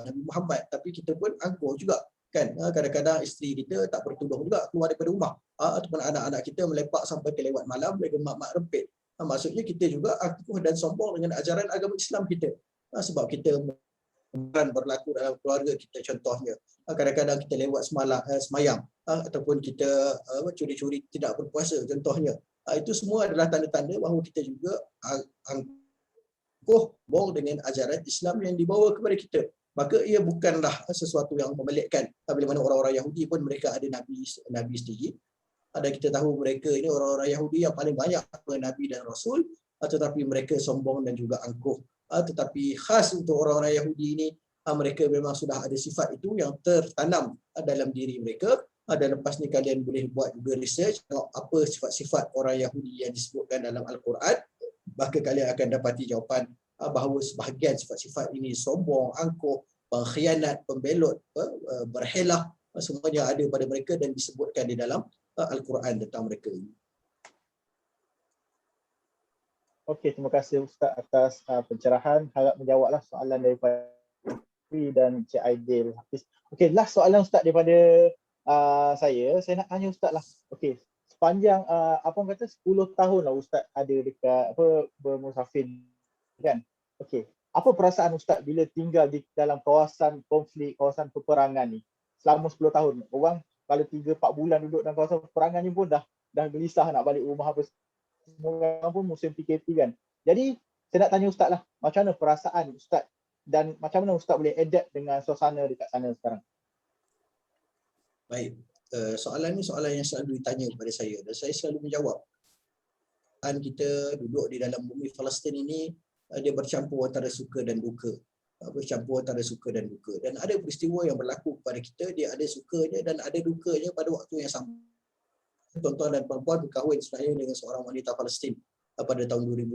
Nabi Muhammad, tapi kita pun angkuh juga kan. Kadang-kadang isteri kita tak bertudung juga keluar daripada rumah, ataupun anak-anak kita melepak sampai ke lewat malam mereka mak-mak rempit. Maksudnya kita juga angkuh dan sombong dengan ajaran agama Islam kita, sebab kita berlaku dalam keluarga kita. Contohnya kadang-kadang kita lewat semayang, ataupun kita curi-curi tidak berpuasa contohnya. Itu semua adalah tanda-tanda bahawa kita juga angkuh dengan ajaran Islam yang dibawa kepada kita. Maka ia bukanlah sesuatu yang membelikkan. Bila mana orang-orang Yahudi pun mereka ada nabi sendiri. Dan kita tahu mereka ini orang-orang Yahudi yang paling banyak nabi dan rasul, tetapi mereka sombong dan juga angkuh. Tetapi khas untuk orang-orang Yahudi ini, mereka memang sudah ada sifat itu yang tertanam dalam diri mereka. Dan lepas ni kalian boleh buat juga research tengok apa sifat-sifat orang Yahudi yang disebutkan dalam Al-Quran, maka kalian akan dapati jawapan bahawa sebahagian sifat-sifat ini sombong, angkuh, pengkhianat, pembelot, berhelah, semuanya ada pada mereka dan disebutkan di dalam Al-Quran tentang mereka ini. Okey, terima kasih Ustaz atas pencerahan. Harap menjawablah soalan daripada Fri dan Cik Aidil Hafiz. Okey, last soalan Ustaz daripada saya nak tanya Ustaz lah. Okey, sepanjang apa orang kata 10 tahun lah Ustaz ada dekat bermusafir kan. Okey, apa perasaan Ustaz bila tinggal di dalam kawasan konflik, kawasan peperangan ni selama 10 tahun? Orang kalau 3-4 bulan duduk dalam kawasan peperangan ni pun dah gelisah nak balik rumah apa. Semua orang pun musim PKP kan. Jadi saya nak tanya Ustaz lah, macam mana perasaan Ustaz dan macam mana Ustaz boleh adapt dengan suasana dekat sana sekarang? Baik, soalan ni soalan yang selalu ditanya kepada saya dan saya selalu menjawab. Dan kita duduk di dalam bumi Palestin ini, dia bercampur antara suka dan duka. Dan ada peristiwa yang berlaku kepada kita, dia ada sukanya dan ada dukanya pada waktu yang sama. Tuan-tuan dan puan-puan berkahwin sebenarnya dengan seorang wanita Palestin pada tahun 2016.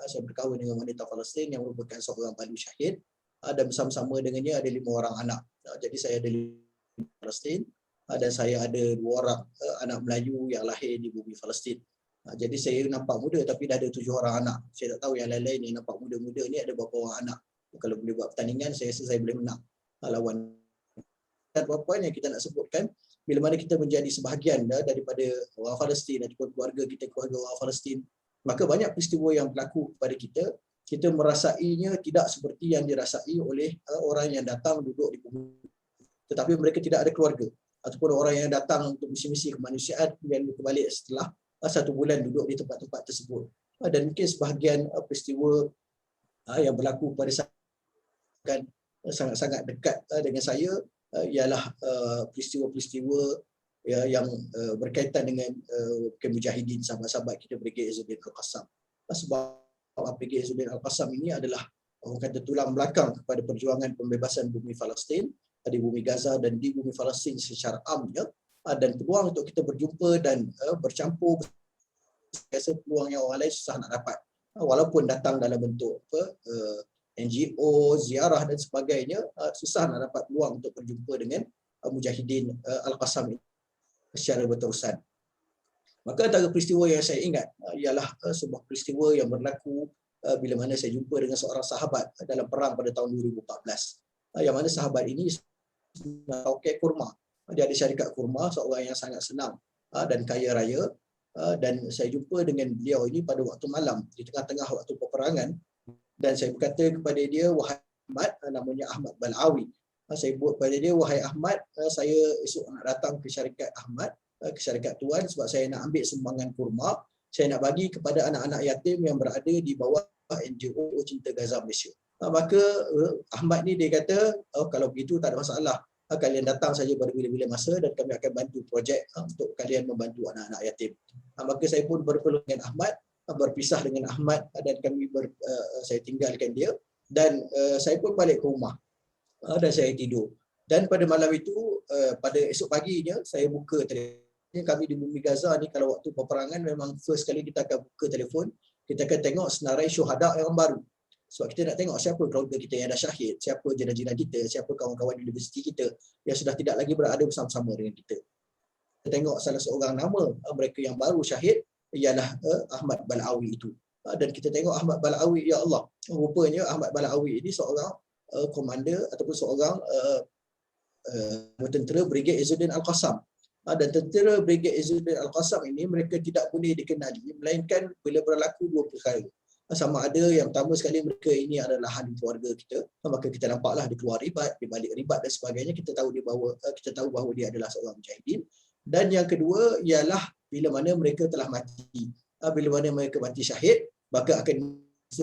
Saya berkahwin dengan wanita Palestin yang merupakan seorang balu syahid, dan bersama-sama dengannya ada 5 orang anak. Jadi saya ada 5 Palestin dan saya ada 2 orang anak Melayu yang lahir di bumi Palestin. Jadi saya nampak muda tapi dah ada 7 orang anak. Saya tak tahu yang lain-lain yang nampak muda-muda ni ada berapa orang anak. Kalau boleh buat pertandingan, saya rasa saya boleh menang lawan dan puan-puan yang kita nak sebutkan, bila mana kita menjadi sebahagian daripada orang Palestin ataupun keluarga kita, keluarga orang Palestin, maka banyak peristiwa yang berlaku kepada kita merasainya tidak seperti yang dirasai oleh orang yang datang duduk di bumi, tetapi mereka tidak ada keluarga, ataupun orang yang datang untuk misi-misi kemanusiaan yang kembali setelah 1 bulan duduk di tempat-tempat tersebut. Dan mungkin sebahagian peristiwa yang berlaku pada saya kan sangat-sangat dekat dengan saya ialah peristiwa-peristiwa yang berkaitan dengan mujahidin, sahabat-sahabat kita Brigade Izzuddin Al-Qassam. Sebab Brigade Izzuddin Al-Qassam ini adalah orang kata tulang belakang kepada perjuangan pembebasan bumi Palestin, di bumi Gaza dan di bumi Palestin secara amnya, dan peluang untuk kita berjumpa dan bercampur biasa peluang yang orang lain susah nak dapat, walaupun datang dalam bentuk NGO, ziarah dan sebagainya, susah nak dapat peluang untuk berjumpa dengan Mujahidin Al-Qassam secara berterusan. Maka antara peristiwa yang saya ingat ialah sebuah peristiwa yang berlaku bila mana saya jumpa dengan seorang sahabat dalam perang pada tahun 2014. Yang mana sahabat ini tauke kurma. Dia ada syarikat kurma, seorang yang sangat senang dan kaya raya. Dan saya jumpa dengan beliau ini pada waktu malam di tengah-tengah waktu peperangan, dan saya berkata kepada dia, wahai Ahmad, namanya Ahmad Balawi. Saya buat pada dia, wahai Ahmad, saya esok nak datang ke syarikat Ahmad, ke syarikat Tuan sebab saya nak ambil sumbangan kurma. Saya nak bagi kepada anak-anak yatim yang berada di bawah NGO Cinta Gaza Malaysia. Maka Ahmad ni dia kata, kalau begitu tak ada masalah. Kalian datang saja pada bila-bila masa dan kami akan bantu projek untuk kalian membantu anak-anak yatim. Maka saya pun berpeluang dengan Ahmad, berpisah dengan Ahmad dan saya tinggalkan dia dan saya pun balik ke rumah dan saya tidur. Dan pada malam itu, pada esok paginya saya buka telefon. Kami di bumi Gaza ni kalau waktu peperangan memang first kali kita akan buka telefon, kita akan tengok senarai syuhada yang baru. Sebab kita nak tengok siapa keluarga kita yang dah syahid, siapa jiran-jiran kita, siapa kawan-kawan di universiti kita yang sudah tidak lagi berada bersama-sama dengan kita. Kita tengok salah seorang nama mereka yang baru syahid ialah Ahmad Balawi itu. Dan kita tengok Ahmad Balawi, ya Allah, rupanya Ahmad Balawi ini seorang komander ataupun seorang tentera Brigade Izzuddin Al-Qassam. Dan tentera Brigade Izzuddin Al-Qassam ini mereka tidak boleh dikenali melainkan bila berlaku 2 perkara. Sama ada yang pertama sekali mereka ini adalah ahli keluarga kita, maka kita nampaklah dia keluar ribat, dia balik ribat dan sebagainya, kita tahu bahawa dia adalah seorang mujahidin. Dan yang kedua ialah bila mana mereka telah mati, bila mana mereka mati syahid, maka akan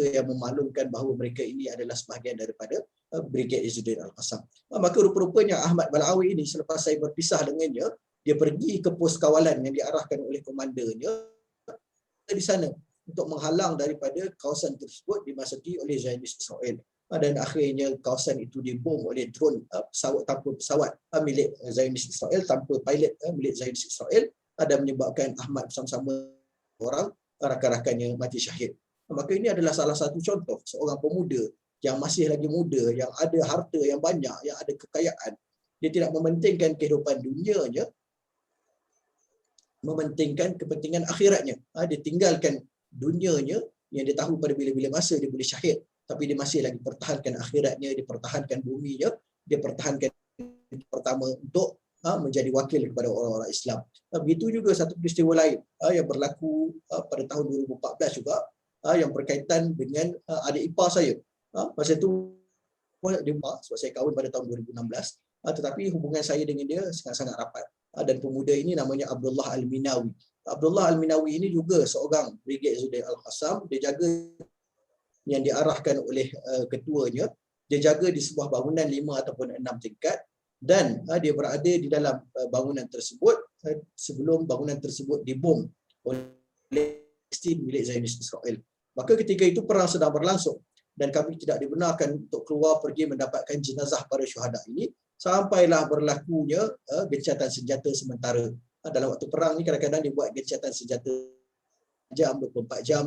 yang memaklumkan bahawa mereka ini adalah sebahagian daripada Brigade Izzuddin Al-Qassam. Maka rupa-rupanya Ahmad Balawi ini selepas saya berpisah dengannya, dia pergi ke pos kawalan yang diarahkan oleh komandernya di sana untuk menghalang daripada kawasan tersebut dimasuki oleh Zionis Israel. Dan akhirnya kawasan itu dibom oleh drone pesawat tanpa pesawat milik Zionis Israel, tanpa pilot milik Zionis Israel, dan menyebabkan Ahmad bersama-sama orang rakan-rakannya mati syahid. Maka ini adalah salah satu contoh seorang pemuda yang masih lagi muda, yang ada harta yang banyak, yang ada kekayaan. Dia tidak mementingkan kehidupan dunianya, mementingkan kepentingan akhiratnya. Dia tinggalkan dunianya yang dia tahu pada bila-bila masa dia boleh syahid, tapi dia masih lagi pertahankan akhiratnya, dia pertahankan buminya, dia pertahankan pertama untuk menjadi wakil kepada orang-orang Islam. Begitu juga satu peristiwa lain yang berlaku pada tahun 2014 juga, yang berkaitan dengan adik ipar saya. Masa itu dia sebab saya kahwin pada tahun 2016, tetapi hubungan saya dengan dia sangat-sangat rapat. Dan pemuda ini namanya Abdullah Al-Minawi. Abdullah Al-Minawi ini juga seorang Brigade Izzuddin Al-Qassam. Dia jaga yang diarahkan oleh ketuanya. Dia jaga di sebuah bangunan 5 ataupun 6 tingkat, dan dia berada di dalam bangunan tersebut sebelum bangunan tersebut dibom oleh milik Zionis Israel. Maka ketika itu perang sedang berlangsung dan kami tidak dibenarkan untuk keluar pergi mendapatkan jenazah para syuhada ini sampailah berlakunya gencatan senjata sementara. Dalam waktu perang ni kadang-kadang dibuat gencatan senjata jam 24 jam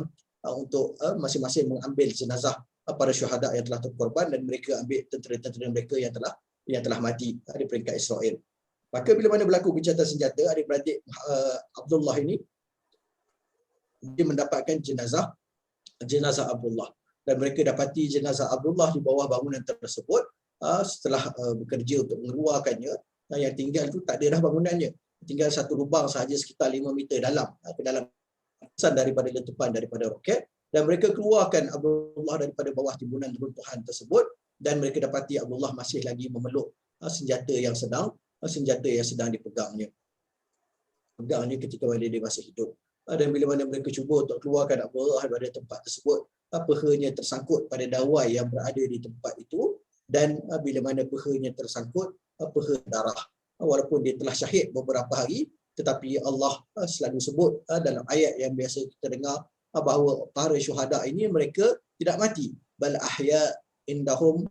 untuk masing-masing mengambil jenazah para syuhada yang telah terkorban dan mereka ambil tentera-tentera mereka yang telah mati di peringkat Israel. Maka bila mana berlaku gencatan senjata, adik-beradik Abdullah ini dia mendapatkan jenazah Abdullah, dan mereka dapati jenazah Abdullah di bawah bangunan tersebut. Setelah bekerja untuk mengeluarkannya, Yang tinggal tu tak ada dah bangunannya. Tinggal satu lubang sahaja sekitar 5 meter dalam, ke dalam daripada letupan daripada roket, dan mereka keluarkan Abdullah daripada bawah timbunan runtuhan tersebut, dan mereka dapati Abdullah masih lagi memeluk senjata yang sedang dipegangnya ketika mana dia masih hidup. Dan bila mana mereka cuba untuk keluarkan Abdullah daripada tempat tersebut, pehanya tersangkut pada dawai yang berada di tempat itu, dan bila mana pehanya tersangkut, peha darah. Walaupun dia telah syahid beberapa hari, tetapi Allah selalu sebut dalam ayat yang biasa kita dengar bahawa para syuhada ini mereka tidak mati, bal ahya indahum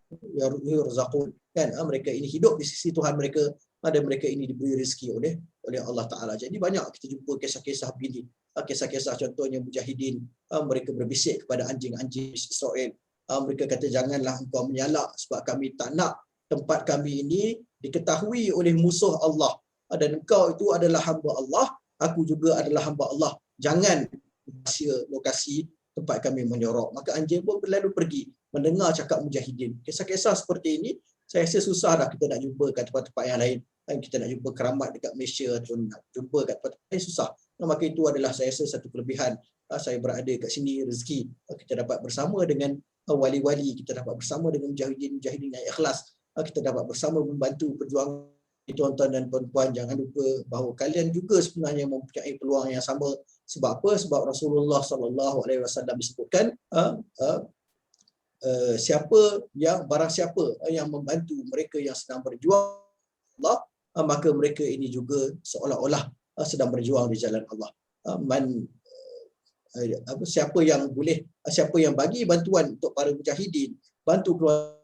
yurzaqun, kan? Mereka ini hidup di sisi Tuhan mereka, dan mereka ini diberi rezeki oleh Allah Taala. Jadi banyak kita jumpa kisah-kisah begini, kisah-kisah contohnya mujahidin, mereka berbisik kepada anjing-anjing Israel. Mereka kata, janganlah engkau menyalak sebab kami tak nak tempat kami ini diketahui oleh musuh Allah, dan engkau itu adalah hamba Allah, aku juga adalah hamba Allah, jangan rahsia lokasi tempat kami menyorok. Maka anjing pun berlalu pergi mendengar cakap mujahidin. Kisah-kisah seperti ini saya rasa susah dah kita nak jumpa kat tempat-tempat yang lain. Kita nak jumpa keramat dekat Malaysia atau nak jumpa kat tempat-tempat lain susah. Maka itu adalah saya rasa satu kelebihan saya berada kat sini, rezeki kita dapat bersama dengan wali-wali, kita dapat bersama dengan mujahidin yang ikhlas, kita dapat bersama membantu perjuangan. Tuan-tuan dan puan-puan, jangan lupa bahawa kalian juga sebenarnya mempunyai peluang yang sama. Sebab apa? Sebab Rasulullah SAW disebutkan, barang siapa yang membantu mereka yang sedang berjuang Allah, maka mereka ini juga seolah-olah sedang berjuang di jalan Allah. Siapa yang bagi bantuan untuk para mujahidin, bantu keluar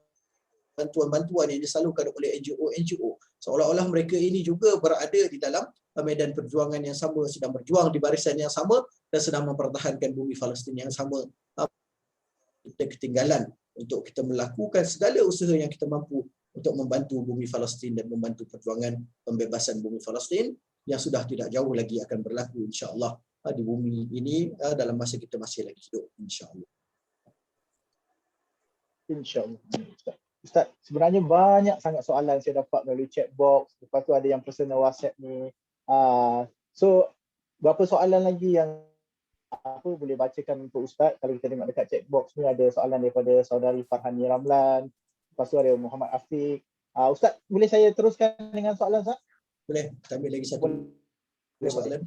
bantuan-bantuan yang disalurkan oleh NGO, seolah-olah mereka ini juga berada di dalam medan perjuangan yang sama, sedang berjuang di barisan yang sama, dan sedang mempertahankan bumi Palestin yang sama. Kita ketinggalan untuk kita melakukan segala usaha yang kita mampu untuk membantu bumi Palestin dan membantu perjuangan pembebasan bumi Palestin yang sudah tidak jauh lagi akan berlaku, insya-Allah, di bumi ini dalam masa kita masih lagi hidup, insya-Allah. InsyaAllah. Ustaz, sebenarnya banyak sangat soalan saya dapat melalui chat box. Lepas tu ada yang personal WhatsApp ni. So, berapa soalan lagi yang aku boleh bacakan untuk Ustaz? Kalau kita tengok dekat chat box ni ada soalan daripada saudari Farhani Ramlan. Lepas tu ada Muhammad Afiq. Ustaz, boleh saya teruskan dengan soalan, Ustaz? Boleh, kita ambil lagi satu soalan.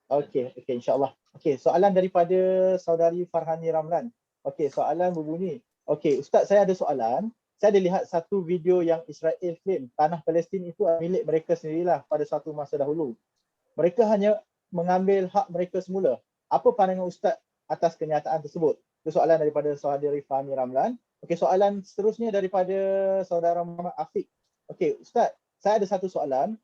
Okey, insya-Allah. Okey, soalan daripada saudari Farhani Ramlan. Okey, soalan berbunyi. Okey, Ustaz, saya ada soalan. Saya ada lihat satu video yang Israel claim tanah Palestin itu milik mereka sendirilah pada satu masa dahulu. Mereka hanya mengambil hak mereka semula. Apa pandangan Ustaz atas kenyataan tersebut? Itu soalan daripada saudari Farhani Ramlan. Okey, soalan seterusnya daripada saudara Muhammad Afiq. Okey, Ustaz, saya ada satu soalan.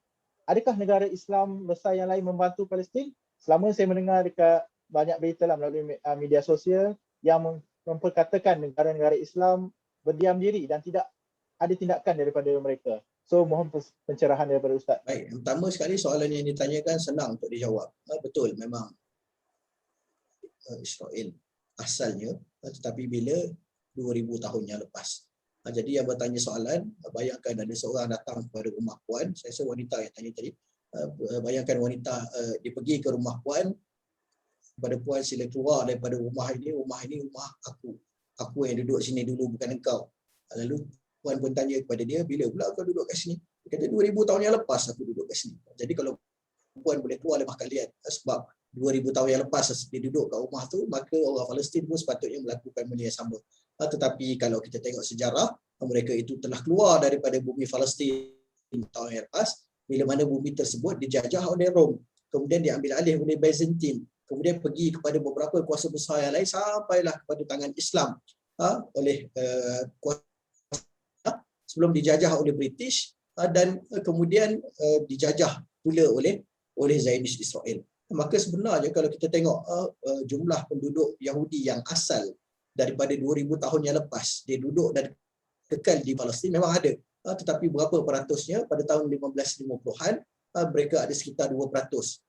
Adakah negara Islam besar yang lain membantu Palestin? Selama saya mendengar dekat banyak berita melalui media sosial yang memperkatakan negara-negara Islam berdiam diri dan tidak ada tindakan daripada mereka. So, mohon pencerahan daripada Ustaz. Baik, yang pertama sekali soalan yang ditanyakan senang untuk dijawab. Betul, memang Israel asalnya, tetapi bila 2000 tahun yang lepas. Jadi yang bertanya soalan, bayangkan ada seorang datang kepada rumah puan, saya rasa wanita yang tanya tadi, bayangkan wanita dia pergi ke rumah puan, kepada puan, sila keluar daripada rumah ini rumah aku yang duduk sini dulu, bukan engkau. Lalu puan pun tanya kepada dia, bila pula kau duduk kat sini? Dia kata 2000 tahun yang lepas aku duduk kat sini. Jadi kalau puan boleh keluar lepas kalian, sebab 2000 tahun yang lepas dia duduk kat rumah tu, maka orang Palestin pun sepatutnya melakukan benda yang sama. Tetapi kalau kita tengok sejarah, mereka itu telah keluar daripada bumi Palestin tahun yang lepas, bila mana bumi tersebut dijajah oleh Rom, kemudian diambil alih oleh Byzantine, kemudian pergi kepada beberapa kuasa besar yang lain sampailah kepada tangan Islam oleh kuasa sebelum dijajah oleh British dan kemudian dijajah pula oleh Zionis Israel. Maka sebenarnya kalau kita tengok jumlah penduduk Yahudi yang asal daripada 2000 tahun yang lepas, dia duduk dan kekal di Palestin memang ada. Tetapi berapa peratusnya pada tahun 1550-an, mereka ada sekitar 2%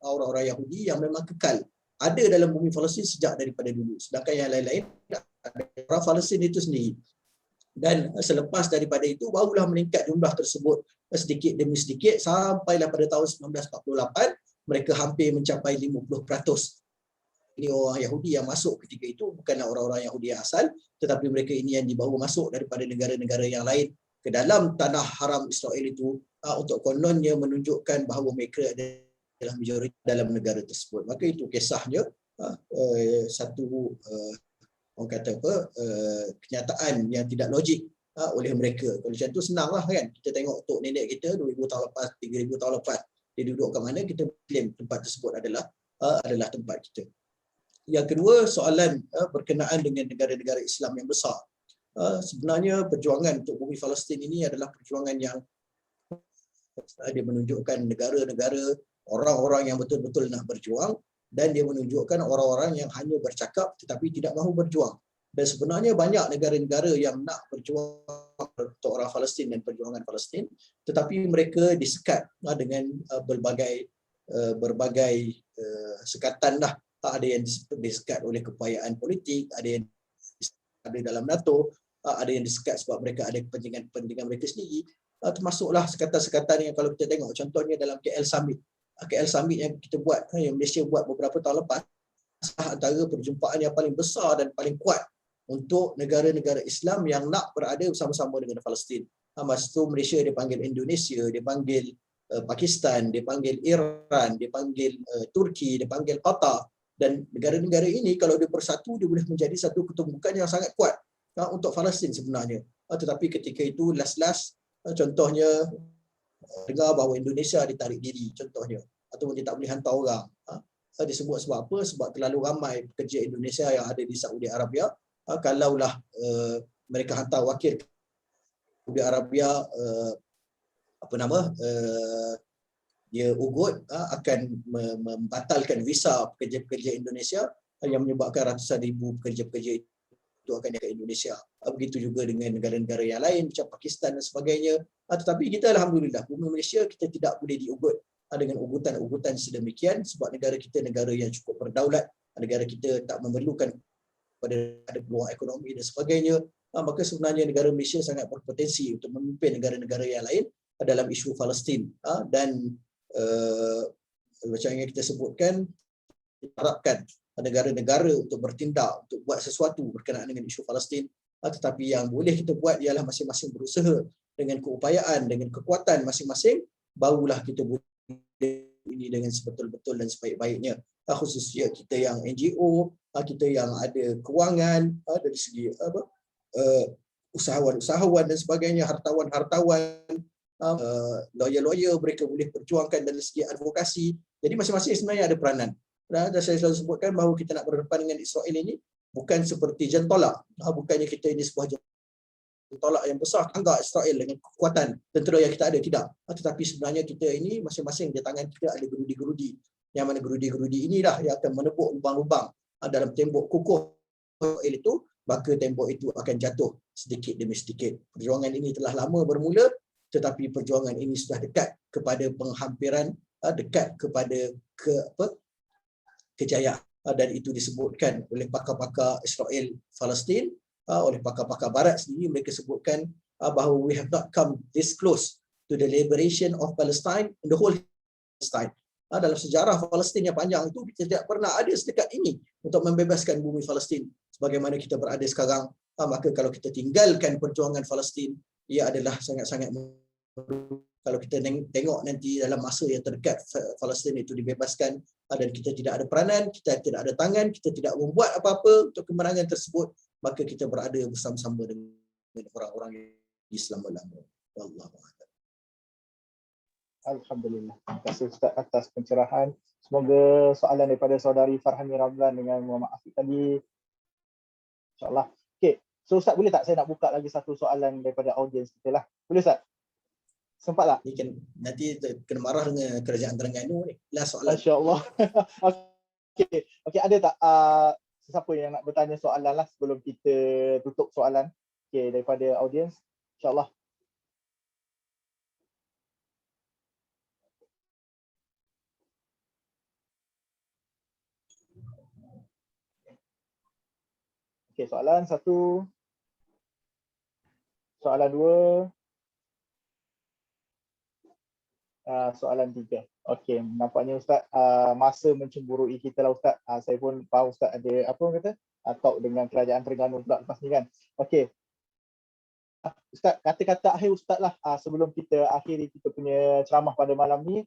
orang-orang Yahudi yang memang kekal ada dalam bumi Palestin sejak daripada dulu. Sedangkan yang lain-lain, orang Palestin itu sendiri Dan selepas daripada itu barulah meningkat jumlah tersebut sedikit demi sedikit sampailah pada tahun 1948 mereka hampir mencapai 50%. Ini orang Yahudi yang masuk ketika itu bukanlah orang-orang Yahudi asal, tetapi mereka ini yang dibawa masuk daripada negara-negara yang lain ke dalam tanah haram Israel itu untuk kononnya menunjukkan bahawa mereka adalah majoriti dalam negara tersebut. Maka itu kisahnya satu orang kata apa kenyataan yang tidak logik oleh mereka. Kalau macam tu senanglah kan. Kita tengok tok nenek kita 2000 tahun lepas, 3000 tahun lepas dia duduk kat mana, kita claim tempat tersebut adalah tempat kita. Yang kedua, soalan berkenaan dengan negara-negara Islam yang besar. Sebenarnya perjuangan untuk bumi Palestin ini adalah perjuangan yang dia menunjukkan negara-negara, orang-orang yang betul-betul nak berjuang, dan dia menunjukkan orang-orang yang hanya bercakap tetapi tidak mahu berjuang. Dan sebenarnya banyak negara-negara yang nak berjuang untuk orang Palestin dan perjuangan Palestin, tetapi mereka disekat dengan berbagai sekatan lah. Ada yang disekat oleh keupayaan politik, ada yang ada dalam NATO, ada yang disekat sebab mereka ada kepentingan mereka sendiri. Termasuklah sekatan-sekatan yang kalau kita tengok contohnya dalam KL Summit. KL Summit yang kita buat, yang Malaysia buat beberapa tahun lepas, antara perjumpaan yang paling besar dan paling kuat untuk negara-negara Islam yang nak berada bersama-sama dengan Palestin. Masa tu Malaysia dia panggil Indonesia, dia panggil Pakistan, dia panggil Iran, dia panggil Turki, dia panggil Qatar. Dan negara-negara ini kalau dia bersatu, dia boleh menjadi satu ketumbukan yang sangat kuat untuk Palestin sebenarnya. Tetapi ketika itu last-last, contohnya dengar bahawa Indonesia ditarik diri contohnya, ataupun dia tak boleh hantar orang. Disebut sebab apa? Sebab terlalu ramai pekerja Indonesia yang ada di Saudi Arabia. Kalaulah mereka hantar wakil Saudi Arabia dia ugut akan membatalkan visa pekerja-pekerja Indonesia yang menyebabkan ratusan ribu pekerja-pekerja itu akan ke Indonesia. Begitu juga dengan negara-negara yang lain macam Pakistan dan sebagainya. Tetapi kita alhamdulillah bumi Malaysia kita tidak boleh diugut dengan ugutan-ugutan sedemikian sebab negara kita negara yang cukup berdaulat, negara kita tak memerlukan pada ada peluang ekonomi dan sebagainya. Maka sebenarnya negara Malaysia sangat berpotensi untuk memimpin negara-negara yang lain dalam isu Palestin. Dan macam yang kita sebutkan, diharapkan negara-negara untuk bertindak, untuk buat sesuatu berkenaan dengan isu Palestin. Tetapi yang boleh kita buat ialah masing-masing berusaha dengan keupayaan, dengan kekuatan masing-masing, barulah kita boleh ini dengan sebetul-betul dan sebaik-baiknya. Khususnya kita yang NGO, kita yang ada kewangan, dari segi usahawan-usahawan dan sebagainya, hartawan-hartawan, lawyer-lawyer, mereka boleh perjuangkan dari segi advokasi. Jadi masing-masing sebenarnya ada peranan. Dan saya selalu sebutkan bahawa kita nak berhadapan dengan Israel ini bukan seperti jentolak. Bukannya kita ini sebuah jentolak yang besar, anggap Israel dengan kekuatan tentera yang kita ada, tidak. Tetapi sebenarnya kita ini masing-masing di tangan kita ada gerudi-gerudi. Yang mana gerudi-gerudi inilah yang akan menepuk lubang-lubang dalam tembok kukuh Israel itu, maka tembok itu akan jatuh sedikit demi sedikit. Perjuangan ini telah lama bermula, tetapi perjuangan ini sudah dekat kepada penghampiran, dekat kepada kejayaan. Dan itu disebutkan oleh pakar-pakar Israel Palestin, oleh pakar-pakar Barat sendiri. Mereka sebutkan bahawa we have not come this close to the liberation of Palestine and the whole Palestine. Dalam sejarah Palestin yang panjang itu, kita tidak pernah ada sedekat ini untuk membebaskan bumi Palestin sebagaimana kita berada sekarang. Maka kalau kita tinggalkan perjuangan Palestin, ia adalah sangat-sangat kalau kita tengok nanti dalam masa yang terdekat Palestin itu dibebaskan dan kita tidak ada peranan, kita tidak ada tangan, kita tidak membuat apa-apa untuk kemenangan tersebut, maka kita berada bersama-sama dengan orang-orang Islam lama. Wallahu a'lam. Alhamdulillah. Terima kasih Ustaz atas pencerahan. Semoga soalan daripada saudari Farhani Ramlan dengan Muhammad Afiq tadi, insyaAllah. Okay. So Ustaz boleh tak saya nak buka lagi satu soalan daripada audiens kita lah? Boleh Ustaz? Sempat tak? Ni kan nanti kena marah dengan kerajaan Terengganu ni. Last soalan. Masya-Allah. Okey, ada tak sesiapa yang nak bertanya soalan lah sebelum kita tutup soalan? Okey, daripada audiens. Insya-Allah. Okey, soalan satu. Soalan 2. Soalan 3. Okey, nampaknya Ustaz masa mencemburui kita lah Ustaz. Saya pun faham Ustaz ada apa orang kata? Talk dengan kerajaan Terengganu pula lepas ni kan. Okey. Ustaz, kata-kata akhir Ustaz lah sebelum kita akhiri kita punya ceramah pada malam ni.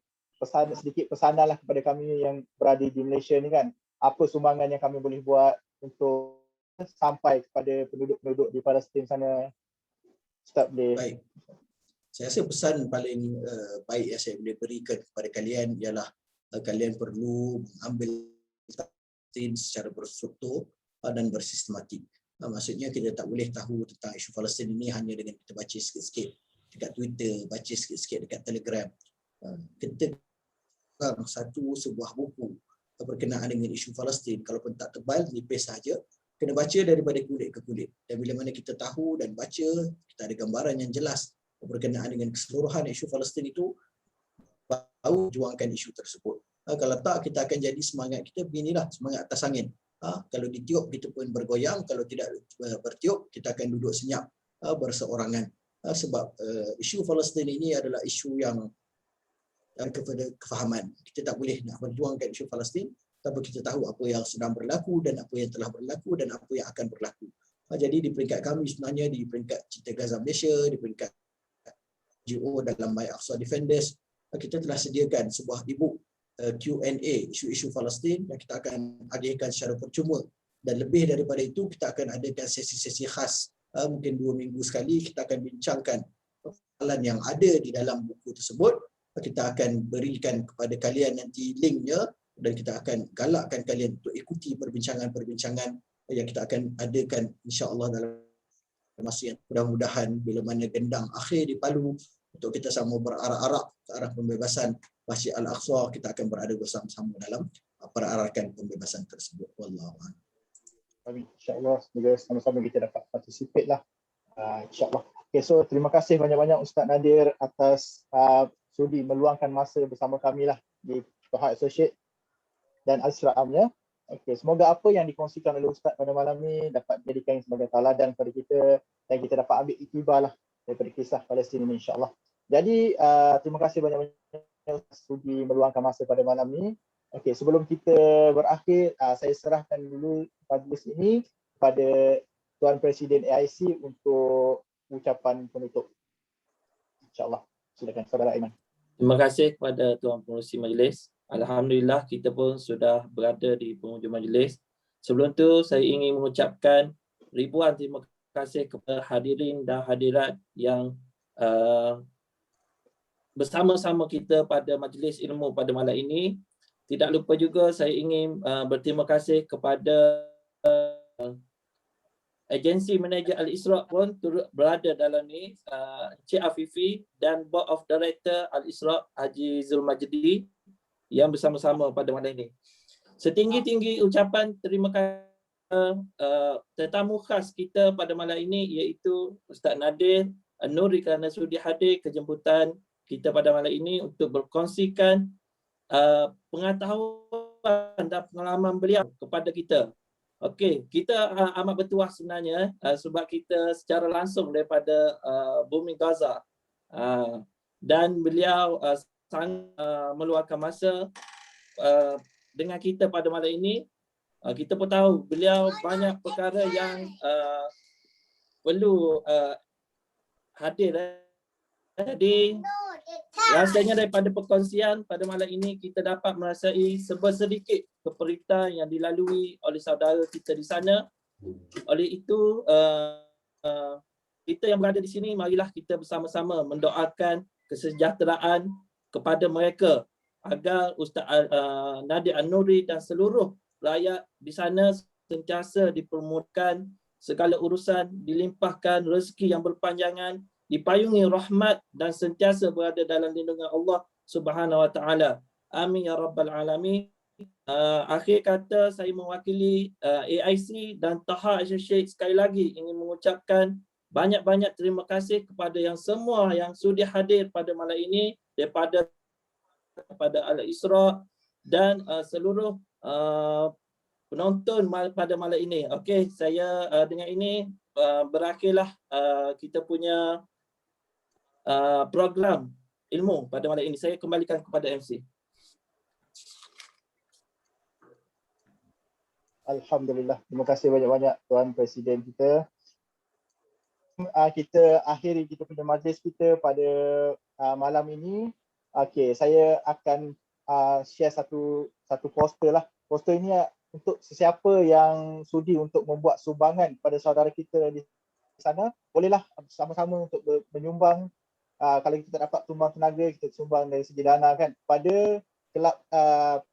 Sedikit pesanan lah kepada kami yang berada di Malaysia ni kan. Apa sumbangan yang kami boleh buat untuk sampai kepada penduduk-penduduk di Palestin sana. Ustaz boleh. Baik. Saya rasa pesan paling baik yang saya boleh berikan kepada kalian ialah kalian perlu mengambil Palestin secara berstruktur dan bersistematik. Maksudnya kita tak boleh tahu tentang isu Palestin ini hanya dengan kita baca sikit-sikit dekat Twitter, baca sikit-sikit dekat Telegram. Kita sebuah buku berkenaan dengan isu Palestin, kalaupun tak tebal, nipis saja, kena baca daripada kulit ke kulit. Dan bila mana kita tahu dan baca, kita ada gambaran yang jelas berkenaan dengan keseluruhan isu Palestin itu, baru juangkan isu tersebut. Kalau tak, kita akan jadi semangat kita beginilah, semangat atas angin. Kalau ditiup, kita pun bergoyang. Kalau tidak bertiup, kita akan duduk senyap berseorangan. Sebab isu Palestin ini adalah isu yang kepada kefahaman. Kita tak boleh nak berjuangkan isu Palestin tanpa kita tahu apa yang sedang berlaku dan apa yang telah berlaku dan apa yang akan berlaku. Jadi di peringkat kami sebenarnya, di peringkat Cinta Gaza Malaysia, di peringkat NGO dalam My Aqsa Defenders, kita telah sediakan sebuah e-book Q&A isu-isu Palestin yang kita akan agihkan secara percuma, dan lebih daripada itu kita akan adakan sesi-sesi khas, mungkin 2 minggu sekali kita akan bincangkan persoalan yang ada di dalam buku tersebut. Kita akan berikan kepada kalian nanti linknya dan kita akan galakkan kalian untuk ikuti perbincangan-perbincangan yang kita akan adakan insya-Allah dalam masa yang mudah-mudahan bila mana gendang akhir di Palu untuk kita sama berarak-arak ke arah pembebasan Masjid Al-Aqsa, kita akan berada bersama-sama dalam perarakan pembebasan tersebut. Wallahu a'lam. Amin. InsyaAllah semoga sama-sama kita dapat participate lah. InsyaAllah. Okay, so terima kasih banyak-banyak Ustaz Nadir atas sudi meluangkan masa bersama kami lah di Toha Associate dan Al-Sira'amnya. Okay, semoga apa yang dikongsikan oleh Ustaz pada malam ni dapat dijadikan sebagai teladan kepada kita dan kita dapat ambil iktibar lah daripada kisah Palestin ini insyaAllah. Jadi terima kasih banyak-banyak sudi meluangkan masa pada malam ni. Okay, sebelum kita berakhir, saya serahkan dulu majlis ini kepada Tuan Presiden AIC untuk ucapan penutup. InsyaAllah. Silakan Saudara Aiman. Terima kasih kepada Tuan Pengerusi Majlis. Alhamdulillah kita pun sudah berada di penghujung majlis. Sebelum tu saya ingin mengucapkan ribuan terima kasih kepada hadirin dan hadirat yang bersama-sama kita pada majlis ilmu pada malam ini. Tidak lupa juga saya ingin berterima kasih kepada agensi manager Al-Isra' pun turut berada dalam ni, Cik Afifi dan Board of Director Al-Isra' Haji Zulmajdi yang bersama-sama pada malam ini. Setinggi-tinggi ucapan terima kasih tetamu khas kita pada malam ini iaitu Ustaz Nadir An-Nuri kerana sudi hadir ke jemputan kita pada malam ini untuk berkongsikan pengetahuan dan pengalaman beliau kepada kita. Okey, kita amat bertuah sebenarnya sebab kita secara langsung daripada bumi Gaza dan beliau sangat meluangkan masa dengan kita pada malam ini. Kita pun tahu beliau banyak perkara yang perlu hadir. Jadi rasanya daripada perkongsian pada malam ini kita dapat merasai sedikit keperitan yang dilalui oleh saudara kita di sana. Oleh itu kita yang berada di sini, marilah kita bersama-sama mendoakan kesejahteraan kepada mereka agar Ustaz Nadir An-Nuri dan seluruh rakyat di sana sentiasa dipermudahkan segala urusan, dilimpahkan rezeki yang berpanjangan, dipayungi rahmat dan sentiasa berada dalam lindungan Allah Subhanahu Wa Taala. Amin ya rabbal alamin. Akhir kata saya mewakili AIC dan Taha Associate sekali lagi ingin mengucapkan banyak-banyak terima kasih kepada yang semua yang sudi hadir pada malam ini daripada Al-Isra' dan seluruh penonton pada malam ini. Okey, saya dengan ini berakhirlah kita punya program ilmu pada malam ini. Saya kembalikan kepada MC. Alhamdulillah. Terima kasih banyak-banyak Tuan Presiden kita. Kita akhiri kita punya majlis kita pada malam ini. Okey, saya akan share satu poster lah. Poster ini untuk sesiapa yang sudi untuk membuat sumbangan pada saudara kita di sana, bolehlah sama-sama untuk menyumbang. Kalau kita dapat tumbang tenaga, kita sumbang dari segi dana kan pada kelab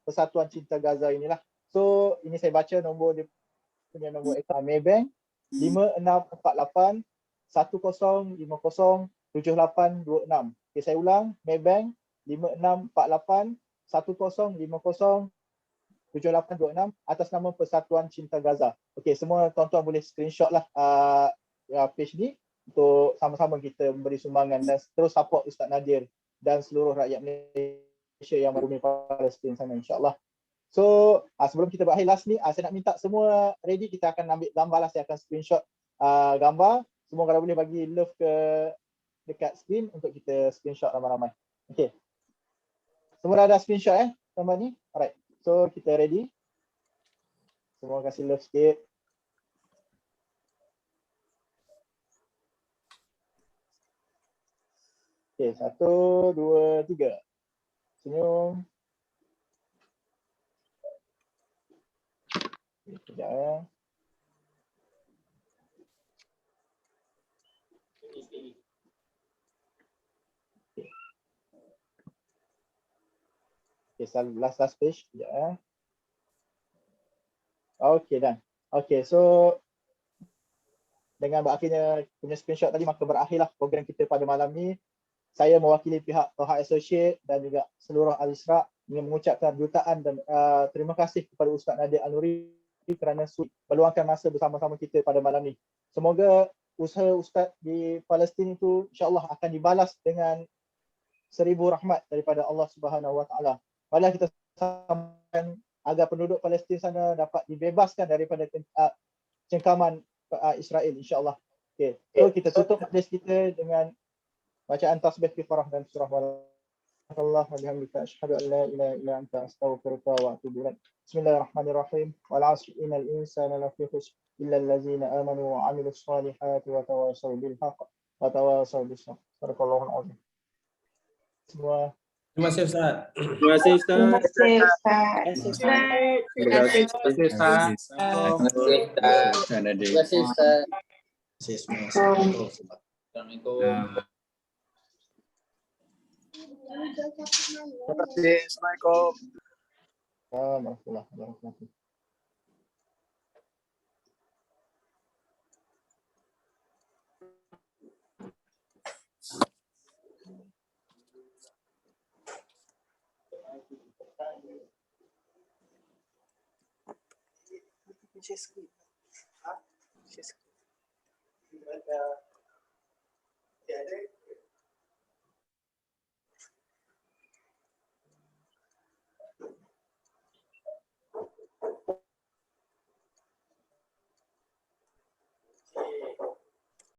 Persatuan Cinta Gaza inilah. So ini saya baca nombor dia punya nombor akaun Maybank 5648 1050 7826. Okay, saya ulang, Maybank 5648 1050 7826 atas nama Persatuan Cinta Gaza. Okey, semua tuan-tuan boleh screenshot lah page ni untuk sama-sama kita memberi sumbangan dan terus support Ustaz Nadir dan seluruh rakyat Malaysia yang berbumi Palestin sana, insya-Allah. So sebelum kita berakhir last ni, saya nak minta semua ready, kita akan ambil gambar lah. Saya akan screenshot gambar. Semua kalau boleh bagi love dekat screen untuk kita screenshot ramai-ramai. Okey. Semua dah ada screenshot gambar ni? Alright. So kita ready. Semua kasih love sikit. Okey, 1, 2, 3. Senyum. Sekejap Okay, last page. Sekejap Okay, done. Okay, so dengan berakhirnya punya screenshot tadi, maka berakhirlah program kita pada malam ni. Saya mewakili pihak Toha Associate dan juga seluruh Al-Isra' ingin mengucapkan jutaan dan terima kasih kepada Ustaz Nadir Al-Nuri kerana meluangkan masa bersama-sama kita pada malam ni. Semoga usaha Ustaz di Palestin itu insya-Allah akan dibalas dengan 1000 rahmat daripada Allah Subhanahu Wa Taala. Marilah kita sampaikan agar penduduk Palestin sana dapat dibebaskan daripada cengkaman Israel, insya-Allah. Okey. So kita tutup majlis kita dengan bacaan tasbih kifarah dan surah Allah wa bihamdika asyhadu an la ilaha illa anta astaghfiruka wa atubu ilaik. Bismillahirrahmanirrahim. Wal 'asri innal insana lafi khusr illa allazina amanu wa 'amilus solihati wa tawasaw bil haqq wa tawasaw bis sabr. Barakallahu azim. Semua. Terima kasih Ustaz. Terima kasih Ustaz. Terima kasih Ustaz. Terima kasih Ustaz. Terima kasih Ustaz. Assalamualaikum. Terima kasih. Assalamualaikum. Warahmatullahi wabarakatuh. Share screen.